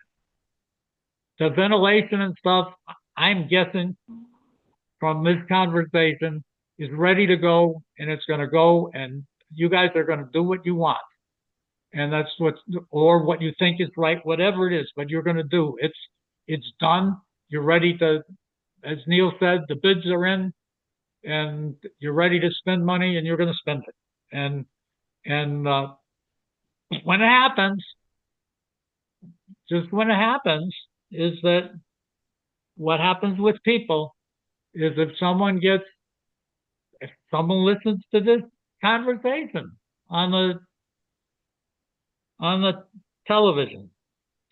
The ventilation and stuff, I'm guessing from this conversation, is ready to go, and it's going to go, and you guys are going to do what you want. And that's or what you think is right, whatever it is, but you're going to do. It's done. You're ready to, as Neil said, the bids are in, and you're ready to spend money, and you're going to spend it. And when it happens, just when it happens, is that what happens with people is if someone listens to this conversation on the television,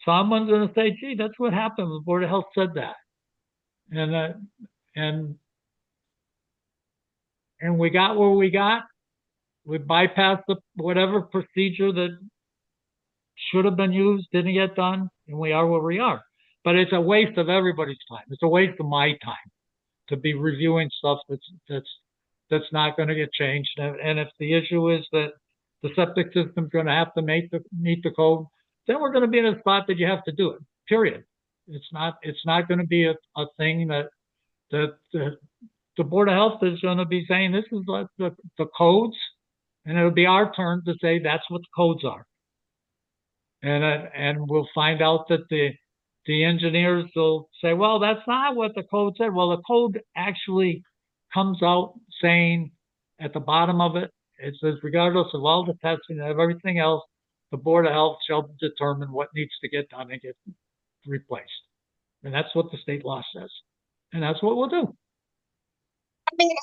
someone's going to say, gee, that's what happened. The Board of Health said that. And we got where we got. We bypassed whatever procedure that should have been used, didn't get done, and we are where we are. But it's a waste of everybody's time. It's a waste of my time to be reviewing stuff that's not going to get changed. And if the issue is that the septic system's going to have to meet the code, then we're going to be in a spot that you have to do it. Period. It's not going to be a thing that the Board of Health is going to be saying this is the codes, and it'll be our turn to say that's what the codes are. And we'll find out that the engineers will say, well, that's not what the code said. Well, the code actually comes out saying at the bottom of it, it says, regardless of all the testing and everything else, the Board of Health shall determine what needs to get done and get replaced. And that's what the state law says. And that's what we'll do. I mean,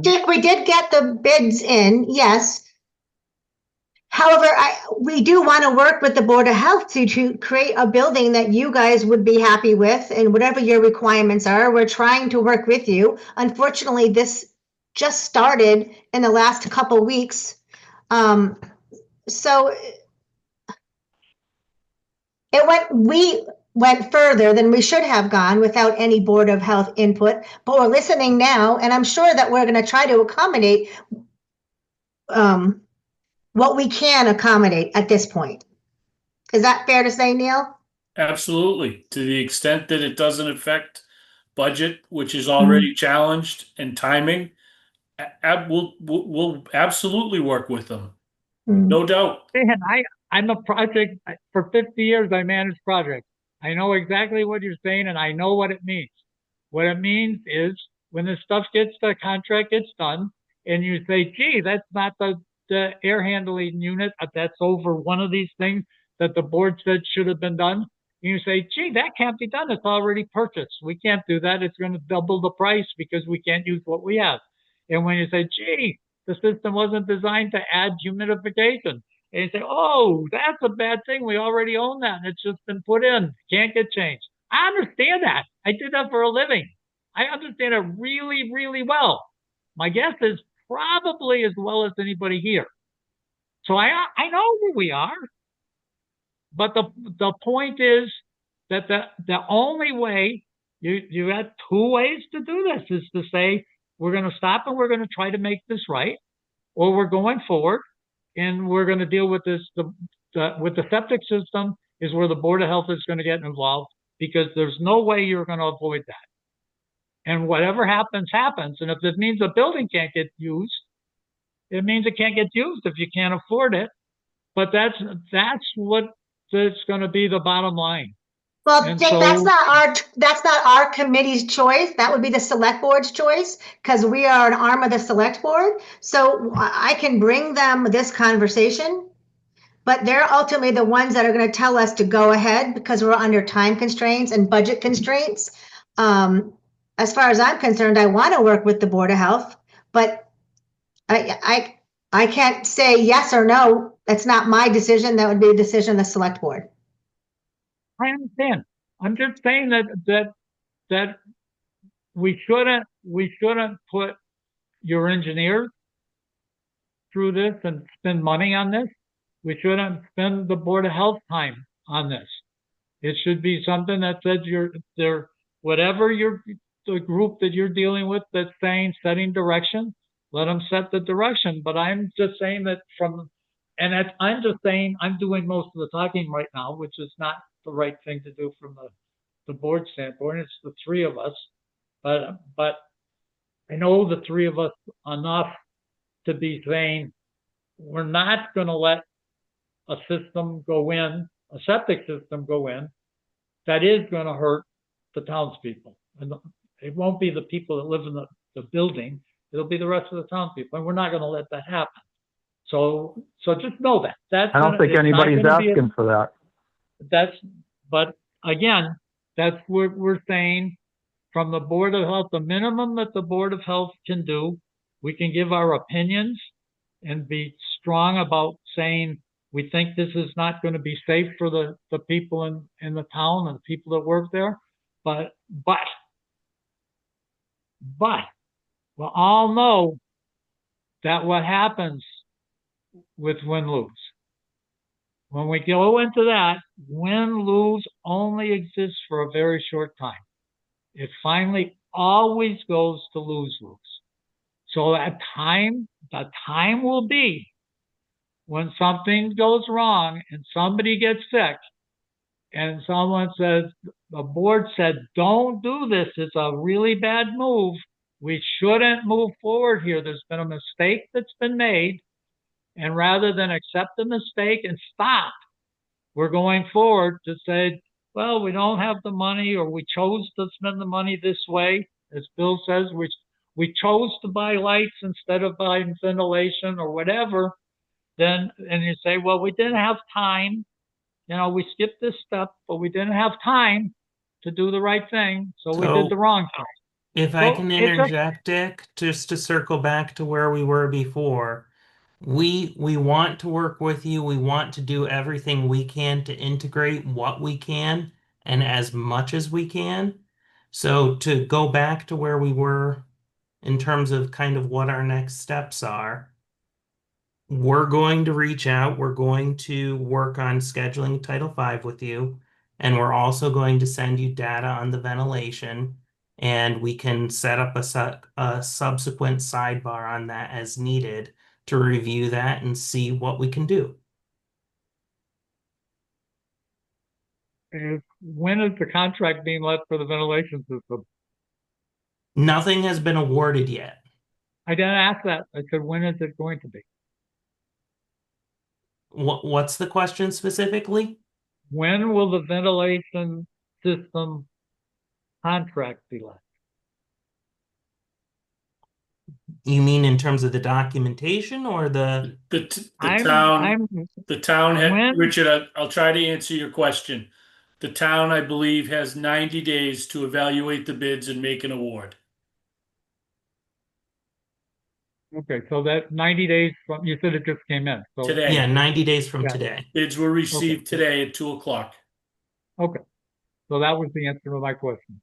Dick, we did get the bids in, yes. However, we do want to work with the Board of Health to create a building that you guys would be happy with, and whatever your requirements are, we're trying to work with you. Unfortunately, this just started in the last couple weeks. So we went further than we should have gone without any Board of Health input, but we're listening now, and I'm sure that we're going to try to accommodate what we can accommodate at this point. Is that fair to say, Neil? Absolutely. To the extent that it doesn't affect budget, which is already challenged, and timing, we'll absolutely work with them. No doubt. And I'm a project, for 50 years, I managed projects. I know exactly what you're saying, and I know what it means. What it means is when the contract gets done, and you say, gee, that's not the air handling unit, that's over one of these things that the board said should have been done. And you say, gee, that can't be done. It's already purchased. We can't do that. It's going to double the price because we can't use what we have. And when you say, gee, the system wasn't designed to add humidification, and you say, oh, that's a bad thing. We already own that, and it's just been put in. Can't get changed. I understand that. I did that for a living. I understand it really, really well. My guess is probably as well as anybody here. So I know where we are. But the point is that the only way, you got two ways to do this, is to say, we're going to stop and we're going to try to make this right, or we're going forward and we're going to deal with this. With the septic system is where the Board of Health is going to get involved, because there's no way you're going to avoid that. And whatever happens, happens. And if it means a building can't get used, it means it can't get used if you can't afford it. But that's what is going to be the bottom line. Well, And Dick, so, that's not our committee's choice. That would be the select board's choice, because we are an arm of the select board. So I can bring them this conversation, but they're ultimately the ones that are going to tell us to go ahead, because we're under time constraints and budget constraints. As far as I'm concerned, I want to work with the Board of Health, but I can't say yes or no That's not my decision. That would be a decision of the select board. I understand. I'm just saying that we shouldn't put your engineers through this and spend money on this. We shouldn't spend the Board of Health time on this. It should be something that says whatever the group that you're dealing with that's saying, setting direction, let them set the direction. But I'm just saying that I'm just saying I'm doing most of the talking right now, which is not the right thing to do from the board standpoint. It's the three of us. But I know the three of us enough to be saying we're not going to let a system go in, a septic system go in, that is going to hurt the townspeople. And it won't be the people that live in the building. It'll be the rest of the townspeople. And we're not going to let that happen. So just know that. I don't think anybody's asking for that. But again, that's what we're saying from the Board of Health, the minimum that the Board of Health can do. We can give our opinions and be strong about saying we think this is not going to be safe for the people in the town and the people that work there. But we all know that what happens with win-lose. When we go into that, win-lose only exists for a very short time. It finally always goes to lose-lose. So the time will be when something goes wrong and somebody gets sick and someone says, the board said, don't do this. It's a really bad move. We shouldn't move forward here. There's been a mistake that's been made. And rather than accept the mistake and stop, we're going forward to say, well, we don't have the money, or we chose to spend the money this way. As Bill says, we chose to buy lights instead of buying ventilation or whatever. And you say, well, we didn't have time. We skipped this step, but we didn't have time to do the right thing. So we did the wrong thing. If I can interject, Dick, just to circle back to where we were before. We want to work with you. We want to do everything we can to integrate what we can and as much as we can. So to go back to where we were in terms of kind of what our next steps are, we're going to reach out. We're going to work on scheduling Title V with you. And we're also going to send you data on the ventilation. And we can set up a subsequent sidebar on that as needed to review that and see what we can do. When is the contract being let for the ventilation system? Nothing has been awarded yet. I didn't ask that. I said, when is it going to be? What's the question specifically? When will the ventilation system contract be let? You mean in terms of the documentation or the town had, Richard, I'll try to answer your question. The town, I believe, has 90 days to evaluate the bids and make an award. Okay, so that 90 days from, you said it just came in. So today. Yeah, 90 days from today. Bids were received today at 2 o'clock. Okay, so that was the answer to my question.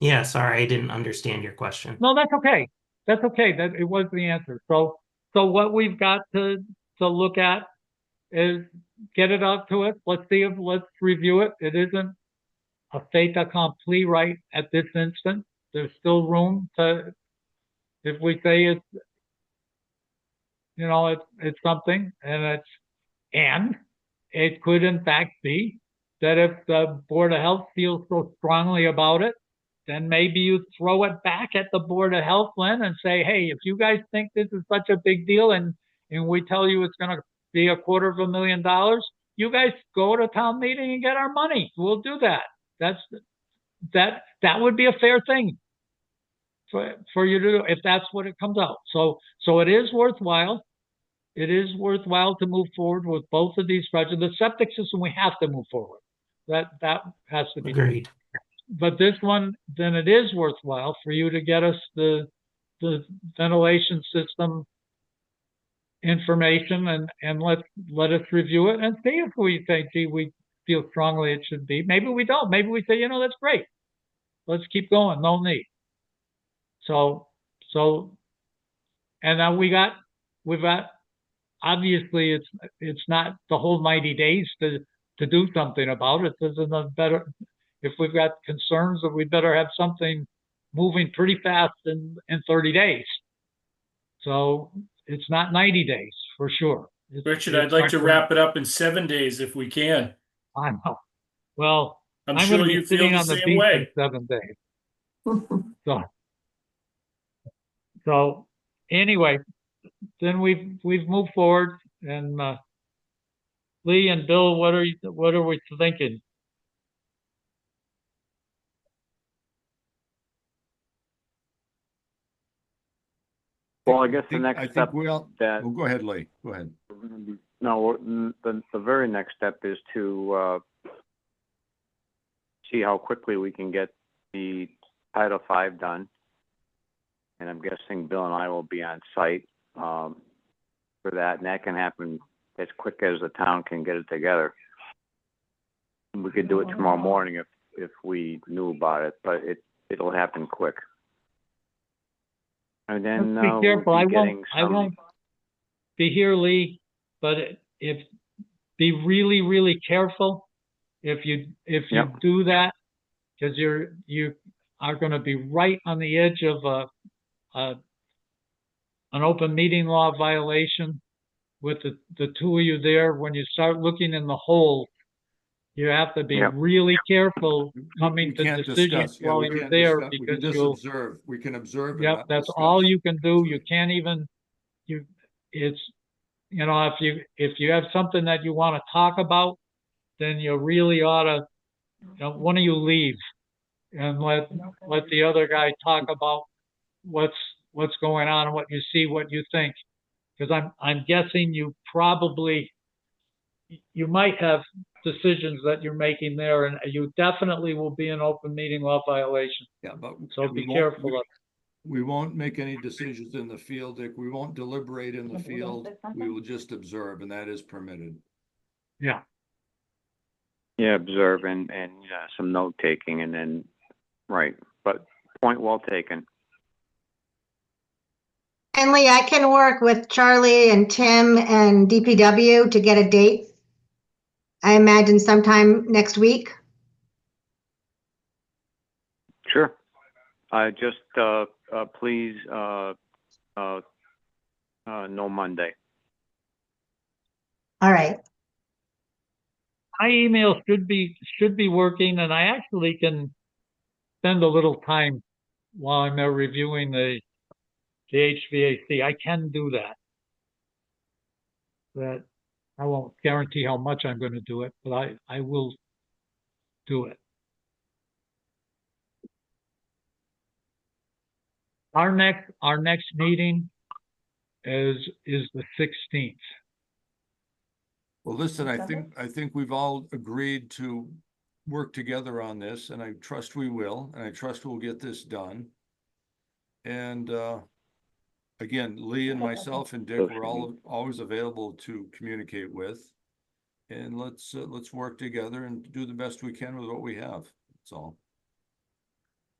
Yeah, sorry, I didn't understand your question. No, that's okay. That's okay. That it was the answer. So what we've got to look at is get it out to us. Let's review it. It isn't a fait accompli right at this instant. There's still room to, if we say it's, it's something, and it could in fact be that if the Board of Health feels so strongly about it, then maybe you throw it back at the Board of Health, Lynn, and say, hey, if you guys think this is such a big deal and we tell you it's going to be $250,000, you guys go to town meeting and get our money. We'll do that. That would be a fair thing for you to do if that's what it comes out. So it is worthwhile. It is worthwhile to move forward with both of these projects. The septic system, we have to move forward. That has to be agreed. Done. But this one, then it is worthwhile for you to get us the ventilation system information and let us review it and see if we think, gee, we feel strongly it should be. Maybe we don't. Maybe we say, you know, that's great. Let's keep going. No need. So, and now we've got, obviously it's not the whole 90 days to do something about it. This is a better, if we've got concerns, that we better have something moving pretty fast in 30 days. So it's not 90 days for sure. Richard, I'd like to wrap it up in 7 days if we can. I know. Well, I'm I'm sure going to you be feel sitting the on the same beach in way. 7 days. So anyway, then we've moved forward, and Lee and Bill, what are we thinking? Well, I guess the I next think step well, that go ahead, Lee. Go ahead. no, the very next step is to see how quickly we can get the Title V done, and I'm guessing Bill and I will be on site for that, and that can happen as quick as the town can get it together. We could do it tomorrow morning if we knew about it, but it'll happen quick. And then Let's be careful. we'll I won't be here, Lee, but be really, really careful if you Yep. do that, because you are going to be right on the edge of an open meeting law violation with the two of you there. When you start looking in the hole, you have to be Yep. really careful coming We to can't decisions discuss. Yeah, while we you're can't there, discuss. We because can just you'll. observe. We can observe and Yep, not that's discuss. all you can do. That's You right. can't even, it's, you know, if you have something that you want to talk about, then you really ought to, you know, one of you leave and let the other guy talk about what's going on and what you see, what you think. Because I'm guessing you might have decisions that you're making there, and you definitely will be an open meeting law violation. Yeah, but So be careful of. we won't make any decisions in the field, Dick. We won't deliberate in the field. We will just observe, and that is permitted. Yeah. Yeah, observe and some note taking, and then right. But point well taken. And Lee, I can work with Charlie and Tim and DPW to get a date. I imagine sometime next week. Sure. Just please no Monday. All right. My email should be working, and I actually can spend a little time while I'm reviewing the HVAC. I can do that. That I won't guarantee how much I'm going to do it, but I will do it. Our next meeting is the 16th. Well, listen, I think we've all agreed to work together on this, and I trust we will, and I trust we'll get this done. And again, Lee and myself and Dick were always available to communicate with. And let's work together and do the best we can with what we have. That's all.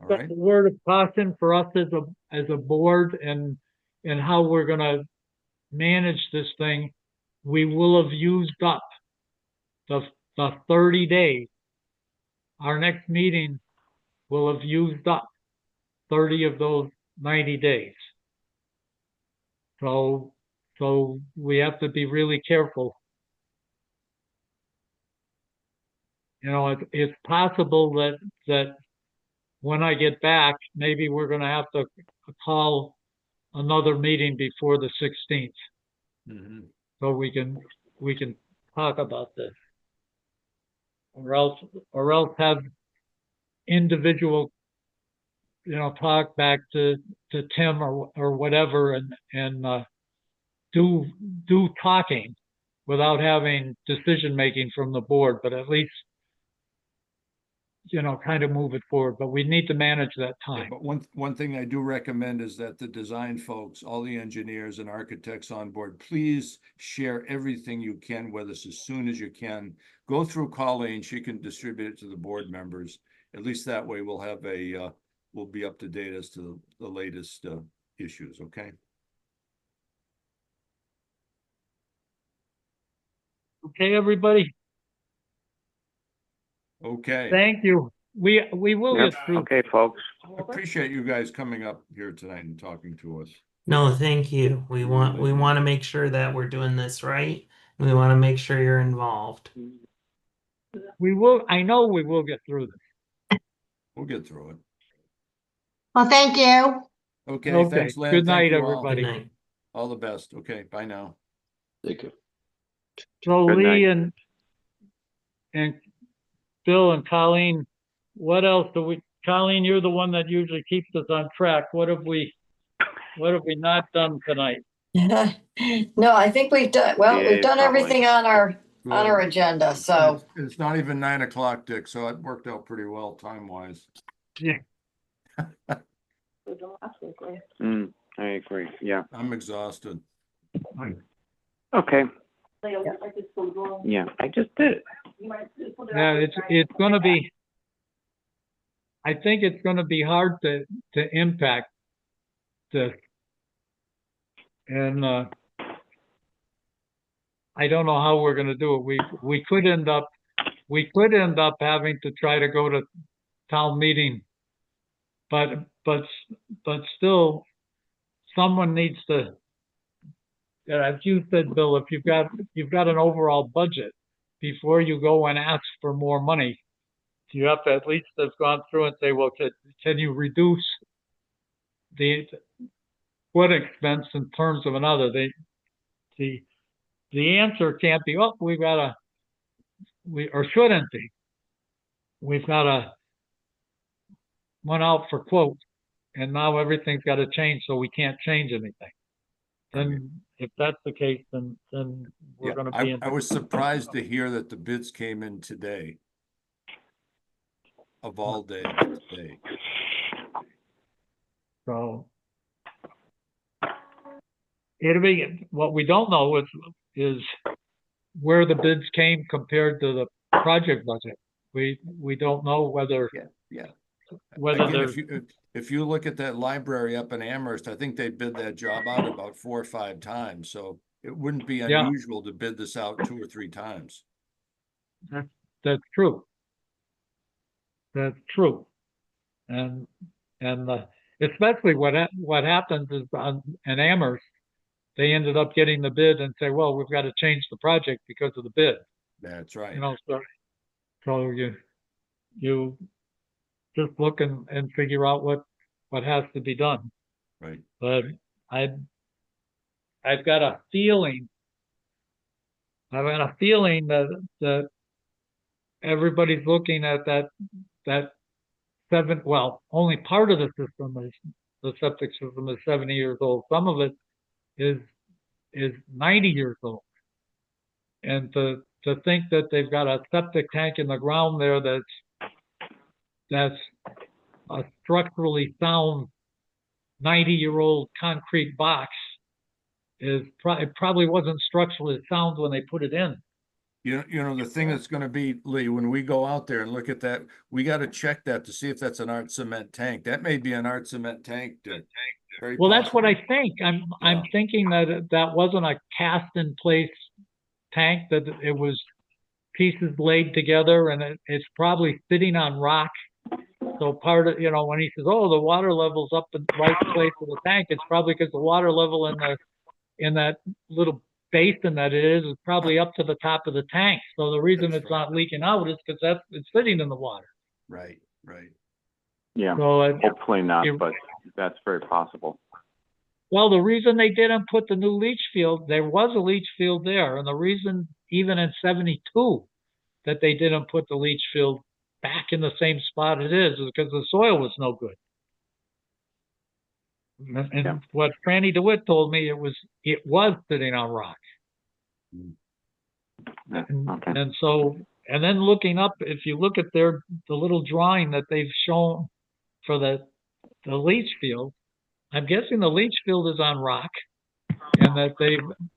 All right. A word of caution for us as a board and how we're going to manage this thing. We will have used up the 30 days. Our next meeting will have used up 30 of those 90 days. So we have to be really careful. You know, it's possible that when I get back, maybe we're going to have to call another meeting before the 16th. Mm-hmm. So we can talk about this, or else have individual, you know, talk back to Tim or whatever, and do talking without having decision making from the board. But at least kind of move it forward, but we need to manage that Yeah, time. but one thing I do recommend is that the design folks, all the engineers and architects on board, please share everything you can with us as soon as you can. Go through Colleen, she can distribute it to the board members. At least that way we'll have we'll be up to date as to the latest issues, okay? Okay, everybody, Okay. thank you. We will Yep. get through. Okay, folks. Appreciate you guys coming up here tonight and talking to us. No, thank you. We want to make sure that we're doing this right. We want to make sure you're involved. I know we will get through this. We'll get through it. Well, thank you. Okay, Okay, thanks, Lynn. good Thank night, you all. everybody. Good night. All the best. Okay, bye now. Thank you. So Good Lee night. and Bill and Colleen, what else Colleen, you're the one that usually keeps us on track. What have we not done tonight? No, I think we've done, well, we've Yeah, done probably. everything on our agenda, so. It's not even 9 o'clock, Dick, so it worked out pretty well time-wise. Yeah. I agree. Yeah. I'm exhausted. Okay. Yeah, I just did it. Yeah, it's gonna be, I think it's gonna be hard to impact this. And I don't know how we're gonna do it. We could end up having to try to go to town meeting. But still, someone needs to, as you said, Bill, if you've got an overall budget, before you go and ask for more money, you have to at least have gone through and say, well, can you reduce the one expense in terms of another? The answer can't be, oh, or shouldn't be. We've got to went out for quotes, and now everything's got to change, so we can't change anything. Then, if that's the case, then we're Yeah, going to be in. I was surprised to hear that the bids came in today. Of all days, today. So it'll be, what we don't know is where the bids came compared to the project budget. We don't know whether whether Again, there's if you look at that library up in Amherst, I think they bid that job out about 4 or 5 times. So it wouldn't be unusual to bid this out 2 or 3 times. That's true. That's true. And especially what happens is in Amherst, they ended up getting the bid and say, well, we've got to change the project because of the bid. That's right. You know, so you just look and figure out what has to be done. Right. But I've got a feeling that everybody's looking at that only part of the system is, the septic system is 70 years old. Some of it is 90 years old. And to think that they've got a septic tank in the ground there that's a structurally sound 90-year-old concrete box it probably wasn't structurally sound when they put it in. You know, the thing that's going to be, Lee, when we go out there and look at that, we got to check that to see if that's an art cement tank. That may be an art cement tank. Well, that's what I think. I'm thinking that wasn't a cast in place tank, that it was pieces laid together, and it's probably sitting on rock. So part of, when he says, oh, the water level's up in the right place of the tank, it's probably because the water level in that little basin that it is probably up to the top of the tank. So the reason it's not leaking out is because it's sitting in the water. Right. Yeah, so hopefully not, but that's very possible. Well, the reason they didn't put the new leach field, there was a leach field there, and the reason even in 72 that they didn't put the leach field back in the same spot it is because the soil was no good. And what Franny DeWitt told me, it was sitting on rock. Okay. And so and then looking up, if you look at the little drawing that they've shown for the leach field, I'm guessing the leach field is on rock, and that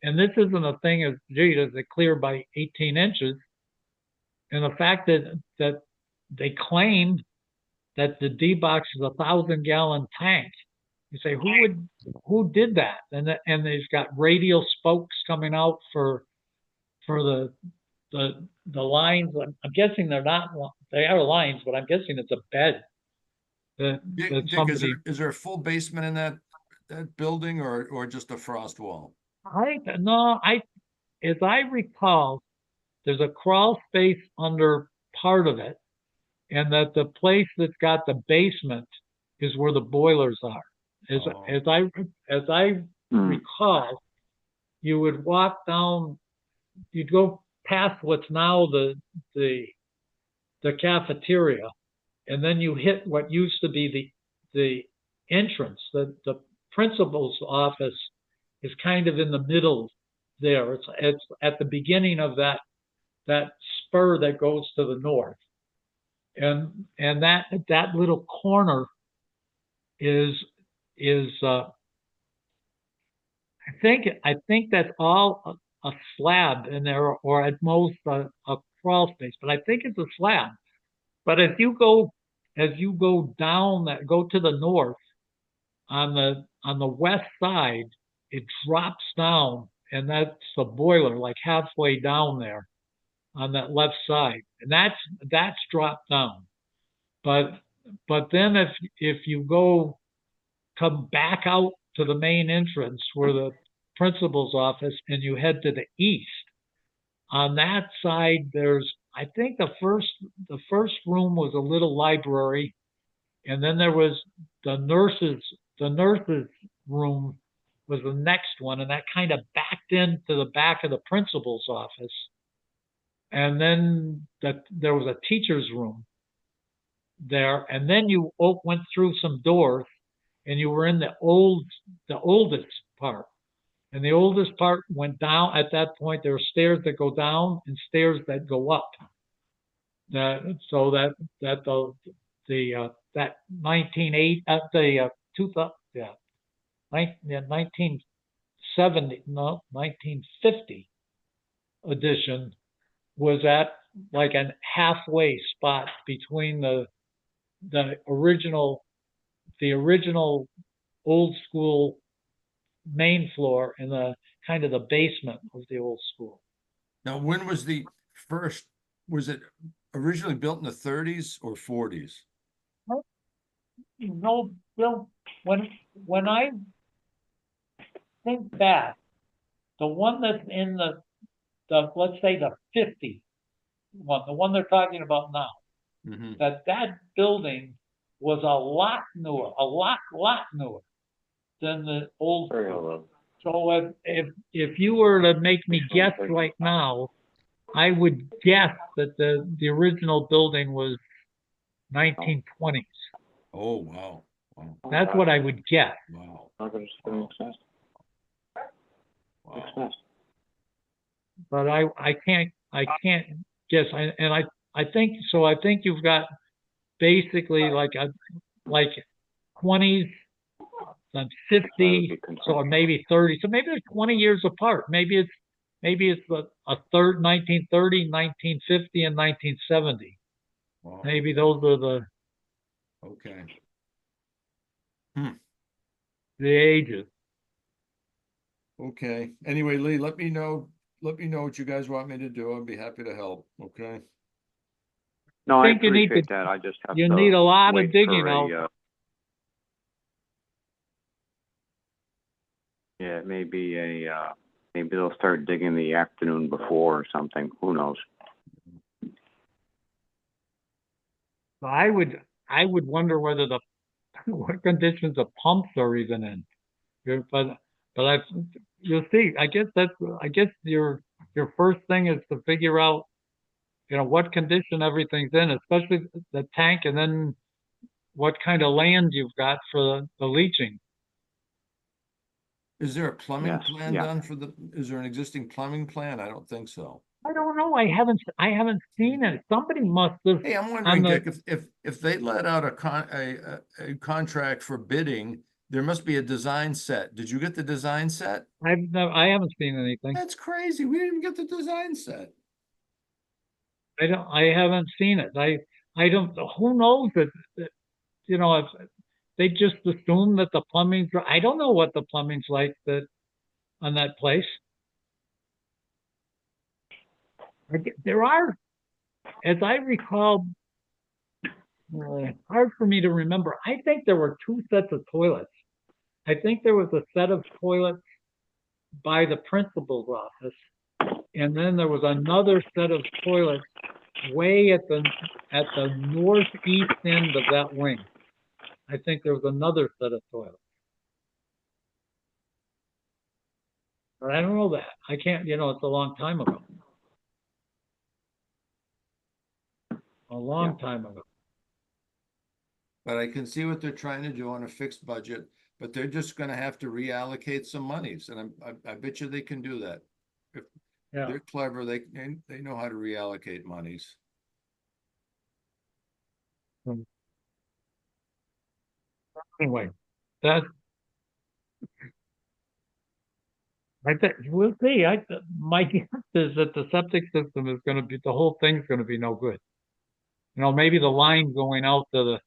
and this isn't a thing of, gee, does it clear by 18 inches? And the fact that they claimed that the D box is 1,000-gallon tank. You say, who did that? And they've got radial spokes coming out for the lines. I'm guessing they are lines, but I'm guessing it's a bed. Dick, is there a full basement in that building, or just a frost wall? As I recall, there's a crawl space under part of it, and that the place that's got the basement is where the boilers are. As I recall, you would walk down, you'd go past what's now the cafeteria, and then you hit what used to be the entrance. The principal's office is kind of in the middle there. It's at the beginning of that spur that goes to the north. And that little corner is I think that's all a slab in there, or at most a crawl space, but I think it's a slab. But as you go down go to the north, on the west side, it drops down, and that's the boiler, like halfway down there on that left side, and that's dropped down. But then if you come back out to the main entrance where the principal's office, and you head to the east, on that side I think the first room was a little library, and then there was the nurses room was the next one, and that kind of backed into the back of the principal's office. And then there was a teacher's room there, and then you went through some doors, and you were in the oldest part. And the oldest part went down. At that point, there were stairs that go down and stairs that go up. So that 1970 1950 edition was at like a halfway spot between the original old school main floor and the kind of the basement of the old school. Now, when was was it originally built in the 30s or 40s? No, Bill, when I think back, the one that's in the let's say the 50 one, the one they're talking about now, that building was a lot newer than the old school. So if you were to make me guess right now, I would guess that the original building was 1920s. Oh, wow. That's what I would guess. Wow. But I can't guess. I think so. I think you've got basically like 20s and 50, so maybe 30. So maybe they're 20 years apart. Maybe it's a third 1930, 1950, and 1970. Wow. Maybe those are the Okay. the ages. Okay. Anyway, Lee, let me know what you guys want me to do. I'd be happy to help. Okay. No, I think you need appreciate to- that. I just have You to need a lot wait of digging for out. Yeah, it may be maybe they'll start digging the afternoon before or something. Who knows? I would wonder whether what conditions the pumps are even in. But you'll see. I guess your first thing is to figure out, what condition everything's in, especially the tank, and then what kind of land you've got for the leaching. Is there a plumbing Yes, plan yeah. done is there an existing plumbing plan? I don't think so. I don't know. I haven't seen it. Somebody must have. Hey, I'm wondering, the- Dick, if they let out a contract for bidding, there must be a design set. Did you get the design set? I haven't seen anything. That's crazy. We didn't even get the design set. I haven't seen it. I don't, who knows that, you know, if they just assume that the plumbing's, I don't know what the plumbing's like on that place. There are, as I recall, hard for me to remember. I think there were two sets of toilets. I think there was a set of toilets by the principal's office, and then there was another set of toilets way at the northeast end of that wing. I think there was another set of toilets. But I don't know that. I can't, it's a long time ago. A long time ago. But I can see what they're trying to do on a fixed budget, but they're just gonna have to reallocate some monies, and I bet you they can do that. If Yeah. they're clever, they know how to reallocate monies. Anyway, that I think we'll see. My guess is that the septic system is going to be, the whole thing's going to be no good. Maybe the line going out to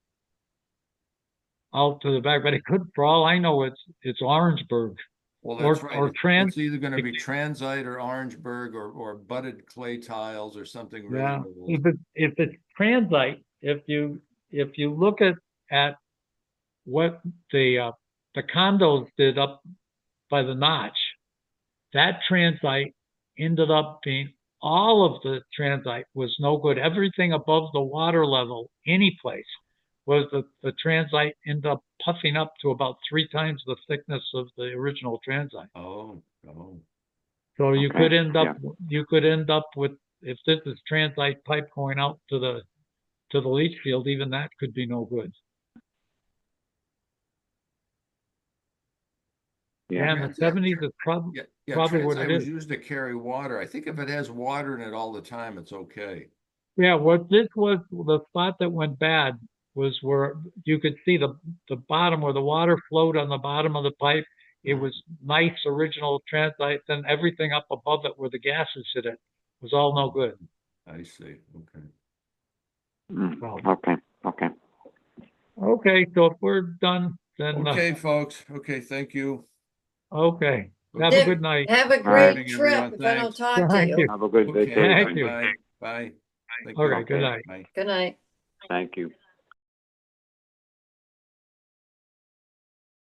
the back, but it could, for all I know, it's Orangeburg. Well, Or- that's right. or trans- It's either gonna be transite or Orangeburg or budded clay tiles or something really Yeah, old. if it's transite, if you look at what the condos did up by the notch, that transite ended up being, all of the transite was no good. Everything above the water level, any place, was the transite ended up puffing up to about 3 times the thickness of the original transite. Oh. So you Okay, could end up with, if this is transite pipe going out to the leach field, even that could be no good. Yeah. And the 70s is probably Yeah, probably what transite it was is. used to carry water. I think if it has water in it all the time, it's okay. Yeah, what this was, the spot that went bad was where you could see the bottom where the water flowed on the bottom of the pipe. It was nice original transite, then everything up above it where the gases hit it was all no good. I see, okay. So, Okay. okay, so if we're done, then Okay, folks, okay, thank you. okay. Have Okay. a good night. Have a All right. great Everyone, trip if I don't thanks. talk to Thank you. you. Have a good Okay, vacation. Thank you. bye. Thank Okay, you. good night. Bye. Good night. Thank you.